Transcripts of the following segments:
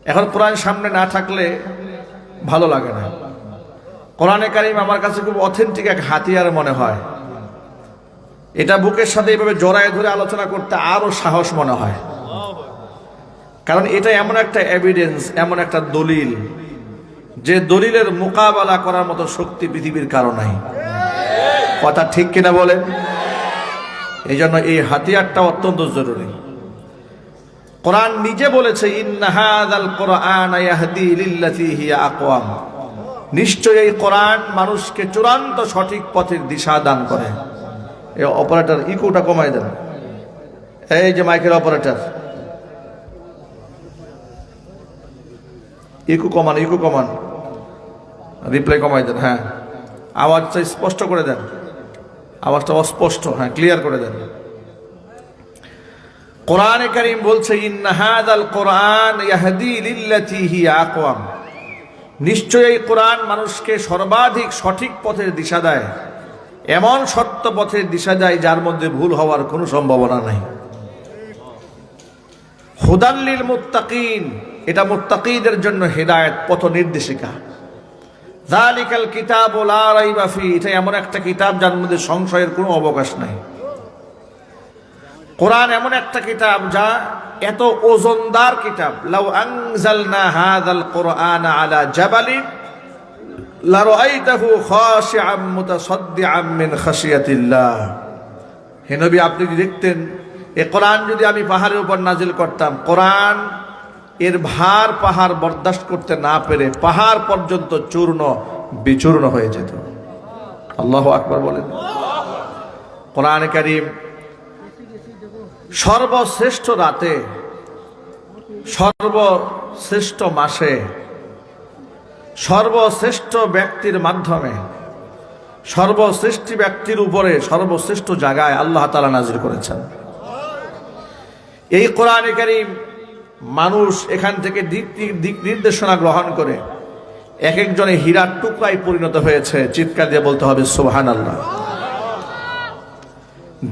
এখন কোরআন সামনে না থাকলে ভালো লাগে না। কোরআনে কারিম আমার কাছে খুব অথেন্টিক এক হাতিয়ার মনে হয়। এটা বুকের সাথে এইভাবে জড়ায় ধরে আলোচনা করতে আরো সাহস মনে হয়, কারণ এটা এমন একটা এভিডেন্স, এমন একটা দলিল, যে দলিলের মোকাবেলা করার মতো শক্তি পৃথিবীর কারো নাই। কথা ঠিক কিনা বলেন? এই জন্য এই হাতিয়ারটা অত্যন্ত জরুরি। কোরআন নিজে বলেছে, ইন্না হাযাল কুরআনা ইয়াহদি লিল্লাতী হিয়া আকওয়াম, নিশ্চয়ই এই কোরআন মানুষকে চূড়ান্ত সঠিক পথের দিশা দান করে। এই অপারেটর ইকোটা কমাই দেন, এই যে মাইকের অপারেটর ইকো কমান, রিপ্লাই কমাই দেন। হ্যাঁ, আওয়াজটা স্পষ্ট করে দেন, আওয়াজটা অস্পষ্ট, হ্যাঁ ক্লিয়ার করে দেন। কোরআনে কারীম বলছে, ইন্না হাযাল কুরআন ইয়াহদি লিল্লাতী হিয়া আকওয়াম, নিশ্চয়ই এই কোরআন মানুষকে সর্বাধিক সঠিক পথের দিশা দেয়, এমন সত্য পথের দিশা দেয় যার মধ্যে ভুল হওয়ার কোনো সম্ভাবনা নাই। হুদাল লিল মুত্তাকিন, এটা মুত্তাকিদের জন্য হেদায়েত, পথ নির্দেশিকা। যালিকাল কিতাবু লা রাইবা ফি, এটা এমন একটা কিতাব যার মধ্যে সংশয়ের কোনো অবকাশ নাই। কোরআন এমন একটা কিতাব যা এত ওজনদার কিতাব, লাউ আনজালনা হাযাল কুরআনা আলা জাবালিন লা রাআইতাহু খাশিআম মুতাসাদ্দিআম মিন খাশিয়াতিল্লাহ। হে নবী, আপনি যদি দেখতেন এই কোরআন যদি আমি পাহাড়ের উপর নাজিল করতাম, কোরআন এর ভার পাহাড় বরদাস্ত করতে না পেরে পাহাড় পর্যন্ত চূর্ণ বিচূর্ণ হয়ে যেত। আল্লাহু আকবার বলেন। কোরআনে কারীম সর্বশ্রেষ্ঠ রাতে, সর্বশ্রেষ্ঠ মাসে, সর্বশ্রেষ্ঠ ব্যক্তির মাধ্যমে, সর্বশ্রেষ্ঠ ব্যক্তির উপরে, সর্বশ্রেষ্ঠ জায়গায় আল্লাহ তাআলা নাজিল করেছেন। এই কোরআনে কারীম মানুষ এখান থেকে দিক নির্দেশনা গ্রহণ করে এক একজনে হীরার টুকরায় পরিণত হয়েছে। চিৎকার দিয়ে বলতে হবে সুবহানাল্লাহ।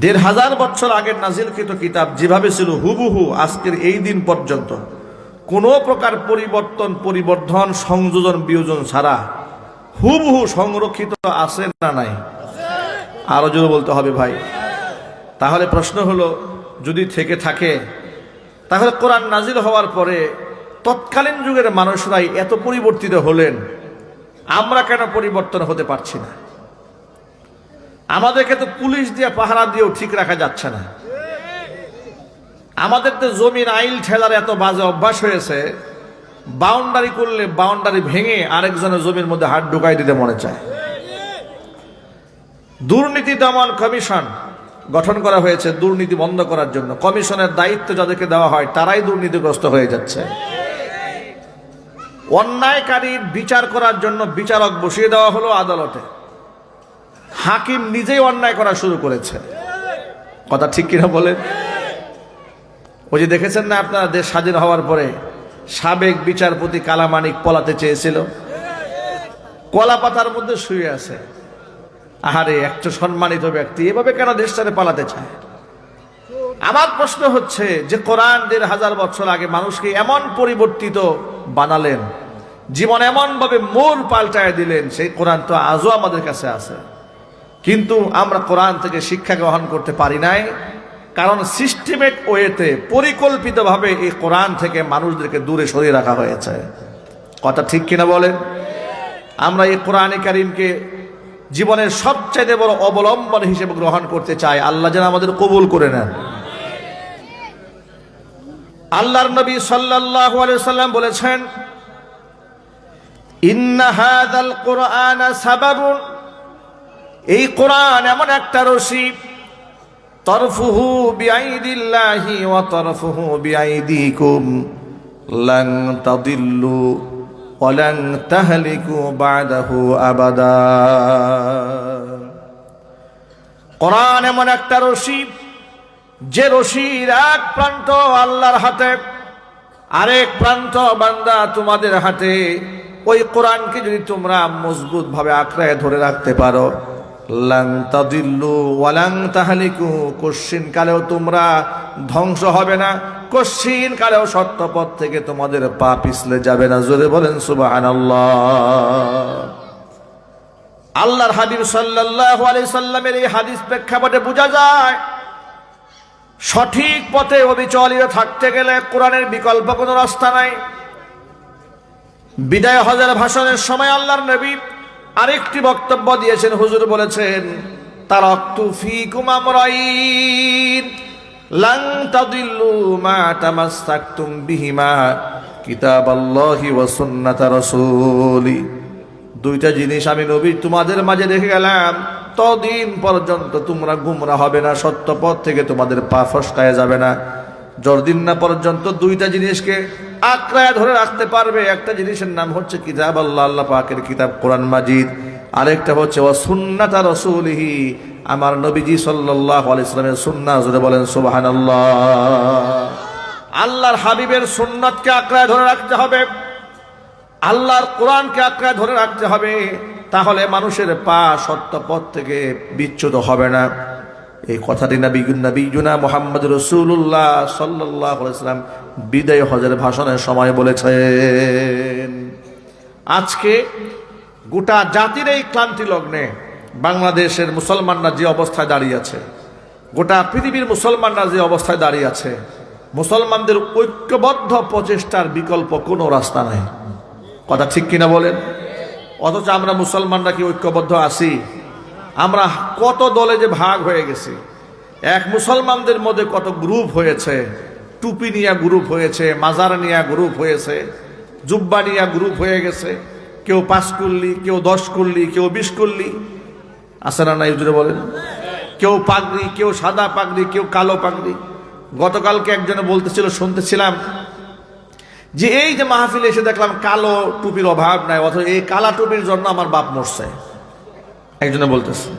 ১৫০০ বছর আগের নাজিলকৃত কিতাব যেভাবে ছিল হুবহু আজকের এই দিন পর্যন্ত কোনো প্রকার পরিবর্ধন, সংযোজন, বিয়োজন ছাড়া হুবহু সংরক্ষিত আছে না নাই? আরো জোরে বলতে হবে ভাই। তাহলে প্রশ্ন হলো, যদি থেকে থাকে তাহলে কোরআন নাজিল হওয়ার পরে তৎকালীন যুগের মানুষরাই এত পরিবর্তিত হলেন, আমরা কেন পরিবর্তন হতে পারছি না? আমাদেরকে তো পুলিশ দিয়ে পাহারা দিয়েও ঠিক রাখা যাচ্ছে না। আমাদের তো জমির আইল ঠেলার এত বাজে অভ্যাস হয়েছে, বাউন্ডারি করলে বাউন্ডারি ভেঙে আরেকজনের জমির মধ্যে হাত ঢুকাই দিতে মনে চায়। দুর্নীতি দমন কমিশন গঠন করা হয়েছে দুর্নীতি বন্ধ করার জন্য। কমিশনের দায়িত্ব যাদেরকে দেওয়া হয় তারাই দুর্নীতিগ্রস্ত হয়ে যাচ্ছে। অন্যায়কারীর বিচার করার জন্য বিচারক বসিয়ে দেওয়া হলো আদালতে, হাকিম নিজেই অন্যায় করা শুরু করেছে। কথা ঠিক কিনা বলেন? ওই যে দেখেছেন না আপনারা, দেশ স্বাধীন হওয়ার পরে সাবেক বিচারপতি কালামানিক পলাতে চেয়েছিল, কলা পাতার মধ্যে শুয়ে আছে। আহারে, একটা সম্মানিত ব্যক্তি এভাবে কেন দেশ ছেড়ে পালাতে চায়? আমার প্রশ্ন হচ্ছে যে কোরআন ১৫০০ বছর আগে মানুষকে এমন পরিবর্তিত বানালেন, জীবন এমন ভাবে মূল পাল্টায় দিলেন, সেই কোরআন তো আজও আমাদের কাছে আছে, কিন্তু আমরা কোরআন থেকে শিক্ষা গ্রহণ করতে পারি নাই। কারণ সিস্টেমেটিক ওয়েতে, পরিকল্পিতভাবে এই কোরআন থেকে মানুষদেরকে দূরে সরিয়ে রাখা হয়েছে। কথা ঠিক কিনা বলেন? আমরা এই কোরআনে কারীমকে জীবনের সবচেয়ে বড় অবলম্বন হিসেবে গ্রহণ করতে চাই। আল্লাহ যেন আমাদের কবুল করে নেন। আল্লাহর নবী সাল্লাল্লাহু আলাইহি ওয়াসাল্লাম বলেছেন, ইন্না হাযাল কুরআনা সাবাবুন, এই কোরআন এমন একটা রশি, তরফুহু বিআইদিল্লাহি ওয়া তরফুহু বিআইদিকুম লান তাদিল্লু ওয়া লান তাহলিকু বা'দাহু আবাদা। কোরআন এমন একটা রশি, যে রশির এক প্রান্ত আল্লাহর হাতে, আরেক প্রান্ত বান্দা তোমাদের হাতে। ওই কোরআনকে যদি তোমরা মজবুত ভাবে আঁকড়ায় ধরে রাখতে পারো, লাং তাদিল্লু ওয়া লাং তাহলিকু, কশ্চিন কালেও তোমরা ধ্বংস হবে না, কশ্চিন কালেও সত্য পথ থেকে তোমাদের পা পিছলে যাবে না। জোরে বলেন সুবহানাল্লাহ। আল্লাহর হাবিব সাল্লাল্লাহু আলাইহি সাল্লামের এই হাদিস প্রেক্ষাপটে বোঝা যায় সঠিক পথে অবিচলিত থাকতে গেলে কোরআনের বিকল্প কোনো রাস্তা নাই। বিদায় হজের ভাষণের সময় আল্লাহর নবী আরেকটি বক্তব্য দিয়েছেন। হুজুর বলেছেন, তারাকতু ফীকুম আমরাইন লান তাদিল্লু মা তামাসসাকতুম বিহিমা কিতাবাল্লাহি ওয়া সুন্নাতা রাসূলি। দুইটা জিনিস আমি নবী তোমাদের মাঝে রেখে গেলাম, ততদিন পর্যন্ত তোমরা গুমরা হবে না, সত্য পথ থেকে তোমাদের পা ফসকায় যাবে না। যতদিন না পর্যন্ত দুইটা জিনিসকে আঁকড়ায় ধরে রাখতে পারবে। একটা জিনিসের নাম হচ্ছে কিতাব আল্লাহ, আল্লাহ পাকের কিতাব কোরআন মাজিদ। আরেকটা হচ্ছে ওয়া সুন্নাতা রাসূলিহি, আমার নবীজি সাল্লাল্লাহু আলাইহি ওয়াসাল্লামের সুন্নাহ। জোরে বলেন সুবহানাল্লাহ। আল্লাহর হাবিবের সুন্নাতকে আঁকড়ায় ধরে রাখতে হবে, আল্লাহর কোরআনকে আঁকড়ায় ধরে রাখতে হবে, তাহলে মানুষের পা সত্য পথ থেকে বিচ্যুত হবে না। এই কথাটি নবীনা মুহাম্মদ রাসূলুল্লাহ সাল্লাল্লাহু আলাইহি ওয়াসাল্লাম বিদায় হজের ভাষণের সময় বলেছেন। আজকে গোটা জাতির এই ক্লান্তি লগ্নে বাংলাদেশের মুসলমানরা যে অবস্থায় দাঁড়িয়ে আছে, গোটা পৃথিবীর মুসলমানরা যে অবস্থায় দাঁড়িয়ে আছে, মুসলমানদের ঐক্যবদ্ধ প্রচেষ্টার বিকল্প কোনো রাস্তা নাই। কথা ঠিক কিনা বলেন? অথচ আমরা মুসলমানরা কি ঐক্যবদ্ধ আছি? আমরা কত দলে যে ভাগ হয়ে গেছি। এক মুসলমানদের মধ্যে কত গ্রুপ হয়েছে, টুপি নিয়া গ্রুপ হয়েছে, মাজার নিয়া গ্রুপ হয়েছে, জুব্বা নিয়া গ্রুপ হয়ে গেছে। কেউ 5 কুল্লি, কেউ 10 কুল্লি, কেউ 20 কুল্লি, আছে না নাই জুড়ে বলেন? কেউ পাগড়ি, কেউ সাদা পাগড়ি, কেউ কালো পাগড়ি। গতকালকে একজনে বলতেছিল, শুনতেছিলাম যে এই যে মাহফিলে এসে দেখলাম কালো টুপির অভাব নাই, অথচ এই কালা টুপির জন্য আমার বাপ মরছে। একজনে বলতেছে,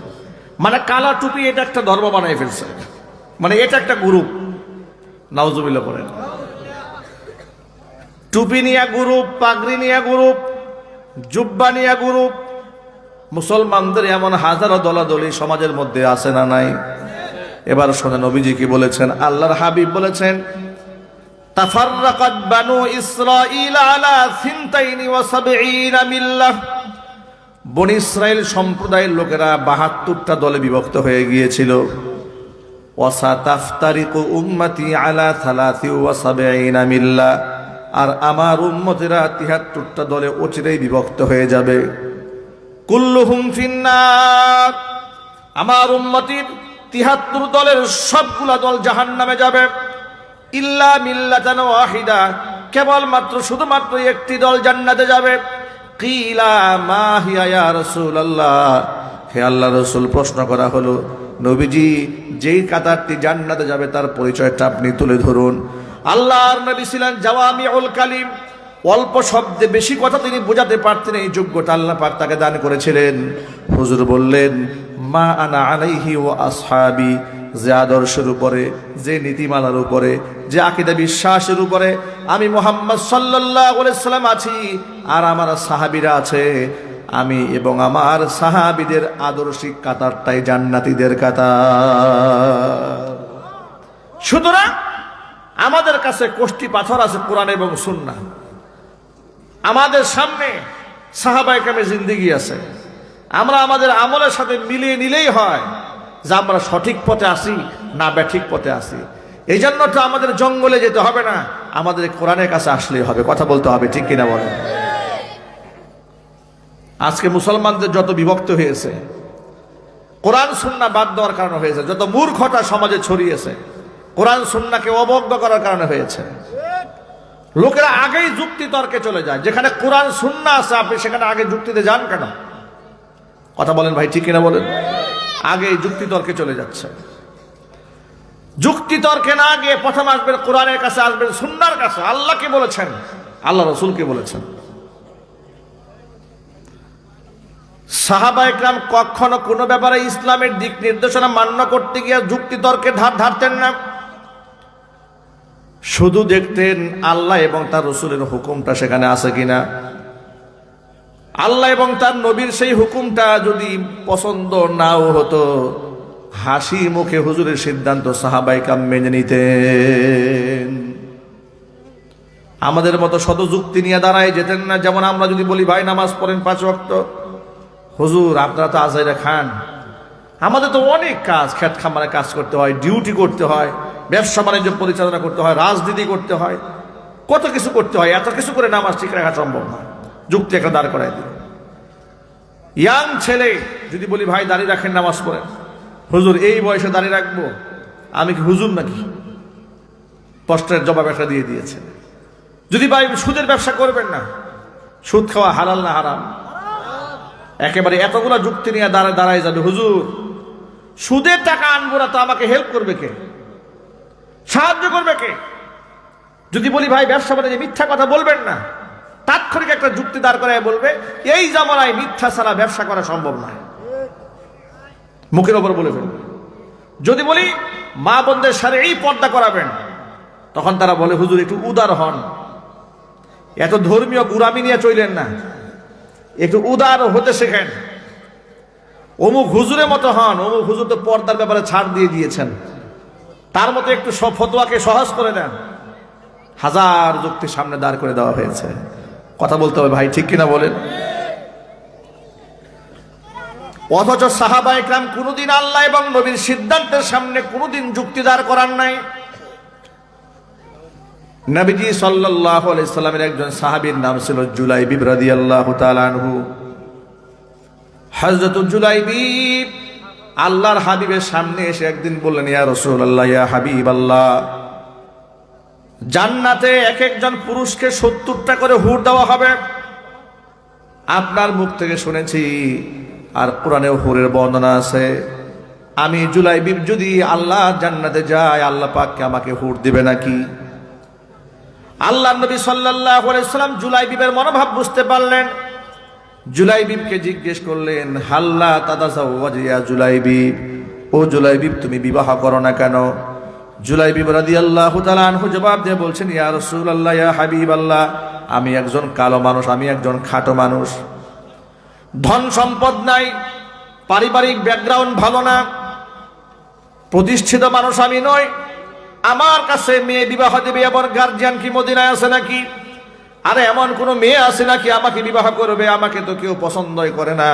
মানে কালা টুপি এটা একটা ধর্ম বানাই ফেলছে, মানে এটা একটা গ্রুপ। নাউজুবিল্লাহ করেন। টুপি নিয়া গ্রুপ, পাগড়ি নিয়া গ্রুপ, জুব্বা নিয়া গ্রুপ। মুসলমানদের এমন হাজারো দলাদলি সমাজের মধ্যে আছে না নাই? এবার শোনেন নবীজি কি বলেছেন। আল্লাহর হাবিব বলেছেন, তাফাররাকাত বানু ইসরাঈল আলা 72 মিল্লাহ। বনি ইসরাইল সম্প্রদায়ের লোকেরা 72টা দলে বিভক্ত হয়ে গিয়েছিল। ওয়াসাতাফতারিকু উম্মতি আলা 73 মিল্লাহ। আর আমার উম্মতেরা 73টা দলে অচিরেই বিভক্ত হয়ে যাবে। কুল্লুহুম ফিন্নার। আমার উম্মতির 73 দলের সবগুলা দল জাহান্নামে যাবে। ইল্লা মিল্লাতান ওয়াহিদা, কেবলমাত্র শুধুমাত্র একটি দল জান্নাতে যাবে। কিলা মা হিয়া ইয়া রাসূলুল্লাহ। হে আল্লাহর রাসূল, প্রশ্ন করা হলো, নবীজি যেই কাতারটি জান্নাতে যাবে তার পরিচয়টা আপনি তুলে ধরুন। আল্লাহর নবী ছিলেন জাওয়ামিউল কালিম, অল্প শব্দে বেশি কথা তিনি বোঝাতে পারতেন। এই যোগ্যতা আল্লাহ পাক তাকে দান করেছিলেন। হুজুর বললেন, মা আনা আলাইহি ওয়া আসহাবি, যে আদর্শের উপরে, যে নীতিমালার উপরে, যে আকীদা বিশ্বাসের উপরে আমি মুহাম্মদ সাল্লাল্লাহু আলাইহি সাল্লাম আছি আর আমার সাহাবীরা আছে, আমি এবং আমার সাহাবীদের আদর্শিক কাতারটাই জান্নাতীদের কাতার। সুতরাং আমাদের কাছে কষ্টি পাথর আছে কোরআন এবং সুন্নাহ। আমাদের সামনে সাহাবায়ে কেরামের জিন্দেগি আছে। আমরা আমাদের আমলের সাথে মিলিয়ে নিলেই হয় যে আমরা সঠিক পথে আসি না ব্যাঠিক পথে আসি। এই জন্য তো আমাদের জঙ্গলে যেতে হবে না, আমাদের কোরআনের কাছে আসলেই হবে, কথা বলতে হবে, ঠিক কিনা বলেন? আজকে মুসলমানদের যত বিভক্ত হয়েছে, কোরআন সুন্নাহ বাদ দেওয়ার কারণে হয়েছে। যত মূর্খতা সমাজে ছড়িয়েছে, কোরআন সুন্নাহকে অবজ্ঞ করার কারণে হয়েছে। লোকেরা আগেই যুক্তি তর্কে চলে যায়। যেখানে কোরআন সুন্নাহ আছে আপনি সেখানে আগে যুক্তিতে যান কেন? কথা বলেন ভাই, ঠিক কিনা বলেন? আগেই যুক্তি তর্কে চলে যাচ্ছে। যুক্তি তর্কে না গিয়ে প্রথম আসবেন কোরআনের কাছে, আসবেন সুন্নাহর কাছে। আল্লাহ কি বলেছেন, আল্লাহ রাসূল কি বলেছেন। সাহাবায়ে কেরাম কখনো কোনো ব্যাপারে ইসলামের দিক নির্দেশনা মান্য করতে গিয়ে যুক্তি তর্কের ধার ধারতেন না। শুধু দেখতেন আল্লাহ এবং তার রাসূলের হুকুমটা সেখানে আছে কিনা। আল্লাহ এবং তার নবীর সেই হুকুমটা যদি পছন্দ নাও হতো, হাসি মুখে হুজুরের সিদ্ধান্ত সাহাবায়ে কেরাম মেনে নিতেন। আমাদের মতো শত যুক্তি নিয়ে দাঁড়ায় যেতেন না। যেমন আমরা যদি বলি ভাই নামাজ পড়েন 5 ওয়াক্ত, হুজুর আপনারা তো আজাইরা খান, আমাদের তো অনেক কাজ, ক্ষেত খামারে কাজ করতে হয়, ডিউটি করতে হয়, ব্যবসা বাণিজ্য পরিচালনা করতে হয়, রাজনীতি করতে হয়, কত কিছু করতে হয়, এত কিছু করে নামাজ ঠিক রাখা সম্ভব না। যুক্তি একটা দাঁড় করাই দিল। ইয়াং ছেলে যদি বলি ভাই দাঁড়িয়ে রাখেন নামাজ পড়েন, হুজুর এই বয়সে দাঁড়িয়ে রাখবো, আমি কি হুজুর নাকি? প্রশ্নের জবাব একটা দিয়ে দিয়েছে। যদি ভাই সুদের ব্যবসা করবেন না, সুদ খাওয়া হালাল না হারাম? একেবারে এতগুলা যুক্তি নিয়ে দাঁড়ায় যাবে, হুজুর সুদের টাকা আনবো না তো আমাকে হেল্প করবে কে, সাহায্য করবে কে? যদি বলি ভাই ব্যবসা বাণিজ্যে মিথ্যা কথা বলবেন না, তাৎক্ষণিক একটা যুক্তি দাঁড় করায় বলবে এই জামানায় মিথ্যা ছাড়া ব্যবসা করা সম্ভব নয়, মুখের ওপর বলে ফেলবে। যদি বলি মা বোনদের সাথে এই পর্দা করাবেন, তখন তারা বলে হুজুর একটু উদার হন, এত ধর্মীয় গুরামি নিয়ে চললেন না, একটু উদার হতে শেখেন, অমুক হুজুরের মতো হন, অমুক হুজুর তো পর্দার ব্যাপারে ছাড় দিয়ে দিয়েছেন, তার মতো একটু সব ফতোয়াকে সহজ করে দেন। হাজার যুক্তি সামনে দাঁড় করে দেওয়া হয়েছে। কথা বলতে হবে ভাই, ঠিক কিনা বলেন? অথচ সাহাবায়ে কেরাম কোনদিন আল্লাহ এবং নবীর সিদ্ধান্তের সামনে কোনদিন যুক্তি দাঁড় করান নাই। নবীজি সাল্লাল্লাহু আলাইহি সাল্লামের একজন সাহাবীর নাম ছিল জুলাইবিব রাদিয়াল্লাহু তাআলা আনহু। হযরত জুলাইবিব আল্লাহর হাবিবের সামনে এসে একদিন বললেন, ইয়া রাসূলুল্লাহ, ইয়া হাবিবাল্লাহ, জান্নাতে এক একজন পুরুষকে 70টা করে হুর দেওয়া হবে। আপনার মুখ থেকে শুনেছি, আর কোরআনেও হুরের বর্ণনা আছে। আমি জুলাইবিব যদি আল্লাহ জান্নাতে যায়, আল্লাহ পাক আমাকে হুর দিবে নাকি? আল্লাহ নবী সাল্লাল্লাহু আলাইহি সাল্লাম জুলাইবিবের মনোভাব বুঝতে পারলেন। জুলাইবিবকে জিজ্ঞেস করলেন, হাল্লা তাতাযাওয়াজ ইয়া জুলাইবিব, ও জুলাইবিব তুমি বিবাহ করো না কেন? জুলাইবিব রাদিয়াল্লাহু তাআলা আনহু জবাব দিয়ে বলছেন, ইয়া রাসূলুল্লাহ, ইয়া হাবিবাল্লাহ, আমি একজন কালো মানুষ, আমি একজন খাটো মানুষ, ধন সম্পদ নাই, পারিবারিক ব্যাকগ্রাউন্ড ভালো না, প্রতিষ্ঠিত মানুষ আমি নই, আমার কাছে মেয়ে বিবাহ দেবে এমন গার্জিয়ান কি মদিনায় আছে নাকি? আরে এমন কোন মেয়ে আছে নাকি আমাকে বিবাহ করবে? আমাকে তো কেউ পছন্দই করে না।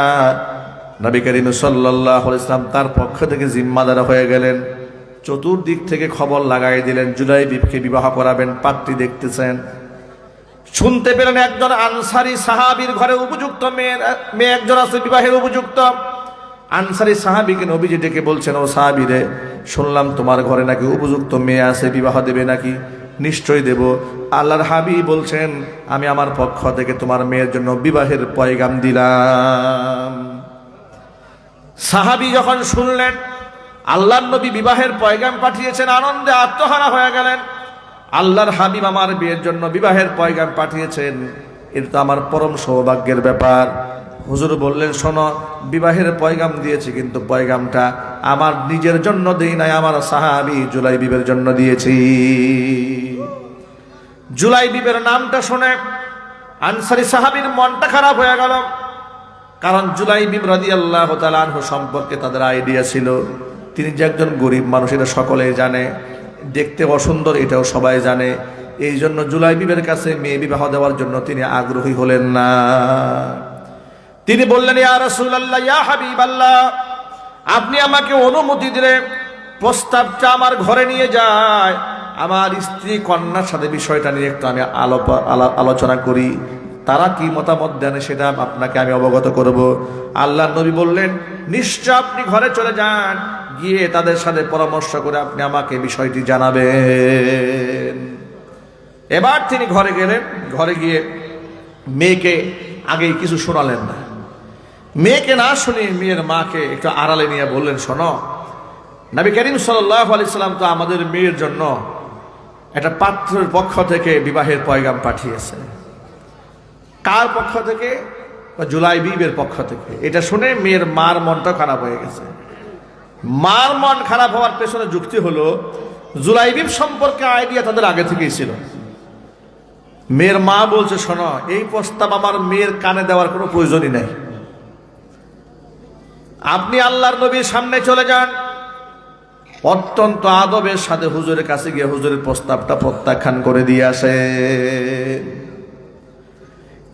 নবী করিম সাল্লাল্লাহু আলাইহি ওয়াসাল্লাম তার পক্ষ থেকে জিম্মাদার হয়ে গেলেন, চতুর্দিক থেকে খবর লাগাই দিলেন, জুলাইবিবকে বিবাহ করাবেন, পাত্রী দেখতেছেন। শুনতে পেলেন একজন আনসারী সাহাবীর ঘরে উপযুক্ত মেয়ে একজন আছে, বিবাহের উপযুক্ত। আনসারী সাহাবীকে নবীজি ডেকে বলছেন, ও সাহাবী রে, শুনলাম তোমার ঘরে নাকি উপযুক্ত মেয়ে আছে, বিবাহ দেবে নাকি? নিশ্চয়ই দেব। আল্লাহর হাবিব বলছেন, আমি আমার পক্ষ থেকে তোমার মেয়ের জন্য বিবাহের পয়গাম দিলাম। সাহাবী যখন শুনলেন আল্লাহর নবী বিবাহের পয়গাম পাঠিয়েছেন, আনন্দে আত্মহারা হয়ে গেলেন। আল্লাহর হাবিব আমার বিয়ের জন্য বিবাহের পয়গাম পাঠিয়েছেন, এটা তো আমার পরম সৌভাগ্যের ব্যাপার। হুজুর বললেন, শোনো, বিবাহের পয়গাম দিয়েছি, কিন্তু পয়গামটা আমার নিজের জন্য দেই নাই, আমার সাহাবী জুলাইবিবের জন্য দিয়েছি। জুলাইবিবের নামটা শুনে আনসারী সাহাবীর মনটা খারাপ হয়ে গেল, কারণ জুলাইবিব রাদিয়াল্লাহু তাআলা আনহু সম্পর্কে তাদের আইডিয়া ছিল তিনি যে একজন গরিব মানুষ, এটা সকলেই জানে, দেখতে অসুন্দর এটাও সবাই জানে। এই জন্য জুলাইবিবের কাছে মেয়ে বিবাহ দেওয়ার জন্য তিনি আগ্রহী হলেন না। তিনি বললেন, ইয়া রাসূলুল্লাহ, ইয়া হাবিবাল্লাহ, আপনি আমাকে অনুমতি দিলে প্রস্তাবটা আমার ঘরে নিয়ে যায়, আমার স্ত্রী কন্যার সাথে বিষয়টা নিয়ে একটু আমি আলোচনা করি, তারা কি মতামত দেন সেটা আপনাকে আমি অবগত করব। আল্লাহর নবী বললেন, নিশ্চয় আপনি ঘরে চলে যান, গিয়ে তাদের সাথে পরামর্শ করে আপনি আমাকে বিষয়টি জানাবেন। এবার তিনি ঘরে গেলেন। ঘরে গিয়ে মেয়েকে আগেই কিছু শোনালেন না। মেয়েকে না শুনে মেয়ের মাকে একটু আড়ালে নিয়ে বললেন, শোনো, নবী করিম সাল্লাল্লাহু আলাইহি সাল্লাম তো আমাদের মেয়ের জন্য একটা পাত্রের পক্ষ থেকে বিবাহের পয়গাম পাঠিয়েছে। কার পক্ষ থেকে? জুলাইবিবের পক্ষ থেকে। এটা শুনে মেয়ের মার মনটা খারাপ হয়ে গেছে। মার মন খারাপ হওয়ার পেছনে যুক্তি হলো, জুলাইবিব সম্পর্কে আইডিয়া তাদের আগে থেকেই ছিল। মেয়ের মা বলছে, শোনো, এই প্রস্তাব আমার মেয়ের কানে দেওয়ার কোনো প্রয়োজনই নাই। আপনি আল্লাহর নবীর সামনে চলে যান, অত্যন্ত আদবের সাথে হুজুরের কাছে গিয়ে হুজুরের প্রস্তাবটা প্রত্যাখ্যান করে দিয়ে আসে।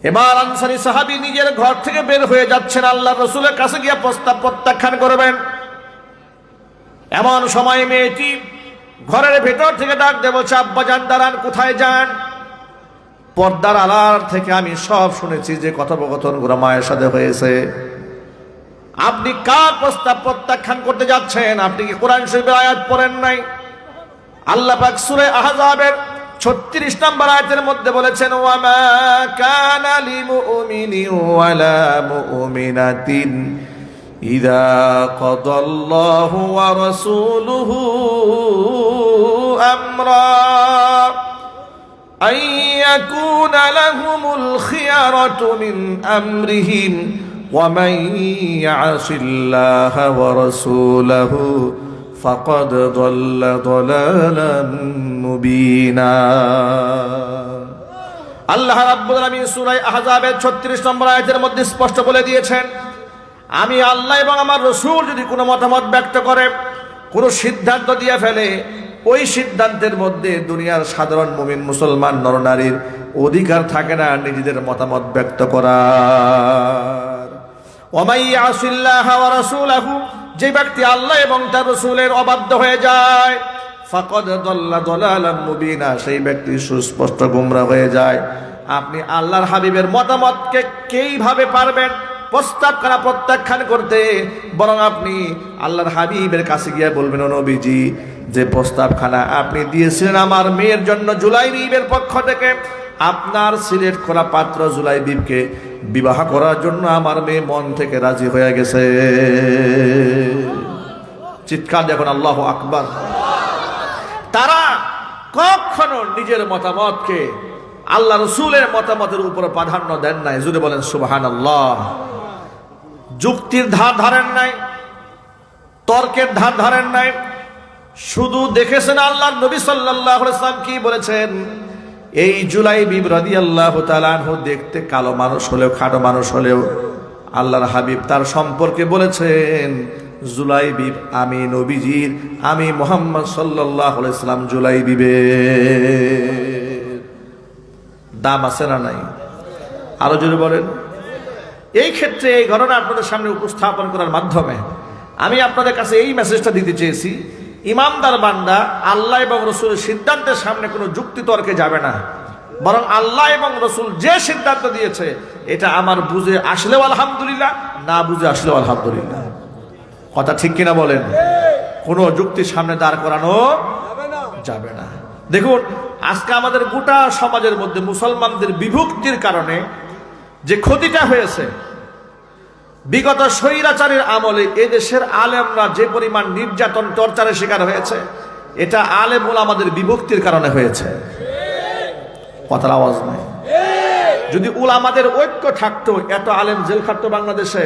এবার আনসারী সাহাবী নিজের ঘর থেকে বের হয়ে যাচ্ছেন, আল্লাহর রাসূলের কাছে গিয়ে প্রস্তাব প্রত্যাখ্যান করবেন। এমন সময় মেয়েটি ঘরের ভেতর থেকে ডাক দিয়ে বলছে, আব্বাজান দাঁড়ান, কোথায় যান? পর্দার আড়াল থেকে আমি সব শুনেছি যে কথোপকথনগুলো মায়ের সাথে হয়েছে। আপনি কার প্রস্তাব প্রত্যাখ্যান করতে যাচ্ছেন? আপনি কি কোরআন শরীফের আয়াত পড়েন নাই? আল্লাহ পাক সূরা আহজাবের 36 নম্বর আয়াতের মধ্যে বলেছেন, ওয়ামা কানা লিমুমিনিন ওয়ালা মুমিনাতিন ইযা কাদাল্লাহু ওয়া রাসূলুহু আমরা আন ইয়াকুনা লাহুমুল খিয়ারাতু মিন আমরিহিম ومن يعص الله ورسوله فقد ضل ضلالا مبينا। আল্লাহ রাব্বুল আলামিন সূরা আহজাবের 36 নম্বর আয়াতের মধ্যে স্পষ্ট বলে দিয়েছেন, আমি আল্লাহ এবং আমার রাসূল যদি কোনো মতামত ব্যক্ত করে, কোনো সিদ্ধান্ত দিয়ে ফেলে, ওই সিদ্ধান্তের মধ্যে দুনিয়ার সাধারণ মুমিন মুসলমান নরনারীর অধিকার থাকে না নিজেদের মতামত ব্যক্ত করার। ওয়ামাই ইয়াসিল্লাহ ওয়া রাসূলাহু, যে ব্যক্তি আল্লাহ এবং তার রাসূলের অবাধ্য হয়ে যায়, ফাকাদ দাল্লা দালালাম মুবিনা, সেই ব্যক্তি সুস্পষ্ট গোমরা হয়ে যায়। আপনি আল্লাহর হাবিবের মতামতকে কিভাবে পারবেন প্রস্তাব করা প্রত্যাখ্যান করতে? বরং আপনি আল্লাহর হাবিবের কাছে গিয়ে বলবেন, ও নবীজি, যে প্রস্তাবখানা আপনি দিয়েছিলেন আমার মেয়ের জন্য জুলাইবিবের পক্ষ থেকে, আপনার সিলেক্ট করা পাত্র জুলাইবিবকে বিবাহ করার জন্য আমার মেয়ে মন থেকে রাজি হয়ে গেছে। চিৎকার দেখুন, আল্লাহু আকবার। তারা কখনো নিজের মতামতকে আল্লাহ রাসূলের মতামতের উপর প্রাধান্য দেন নাই। জুড়ে বলেন সুবহানাল্লাহ। যুক্তির ধার ধারেন নাই, তর্কের ধার ধারেন নাই, শুধু দেখেছেন আল্লাহর নবী সাল্লাল্লাহু আলাইহি ওয়াসাল্লাম কি বলেছেন। এই জুলাইবিব রাদিয়াল্লাহু তাআলা আনহু দেখতে কালো মানুষ হলেও, খাটো মানুষ হলেও, আল্লাহর হাবিব তার সম্পর্কে বলেছেন, জুলাইবিব আমি নবীজির, আমি মুহাম্মদ সাল্লাল্লাহু আলাইহি ওয়াসাল্লাম জুলাইবিবের। দাম আছে না নাই? আরো জোরে বলেন। এই ক্ষেত্রে এই ঘটনা আপনাদের সামনে উপস্থাপন করার মাধ্যমে আমি আপনাদের কাছে এই মেসেজটা দিতে চেয়েছি, ইমানদার বান্দা আল্লাহ এবং রসুলের সিদ্ধান্তের সামনে কোনো যুক্তি তর্কে যাবে না, বরং আল্লাহ এবং রসুল যে সিদ্ধান্ত দিয়েছে এটা আমার বুঝে আসলেও আলহামদুলিল্লাহ, না বুঝে আসলেও আলহামদুলিল্লাহ। কথা ঠিক কিনা বলেন? কোনো যুক্তির সামনে দাঁড় করানো যাবে না। দেখুন, আজকে আমাদের গোটা সমাজের মধ্যে মুসলমানদের বিভক্তির কারণে যে ক্ষতিটা হয়েছে, বিগত স্বৈরাচারের আমলে এদেশের আলেমরা যে পরিমাণ নির্যাতন টর্চারের শিকার হয়েছে, এটা আলেম উলামাদের বিভক্তির কারণে হয়েছে। কথার আওয়াজ নাই। যদি উলামাদের ঐক্য থাকতো, এত আলেম জেল খাটতো বাংলাদেশে?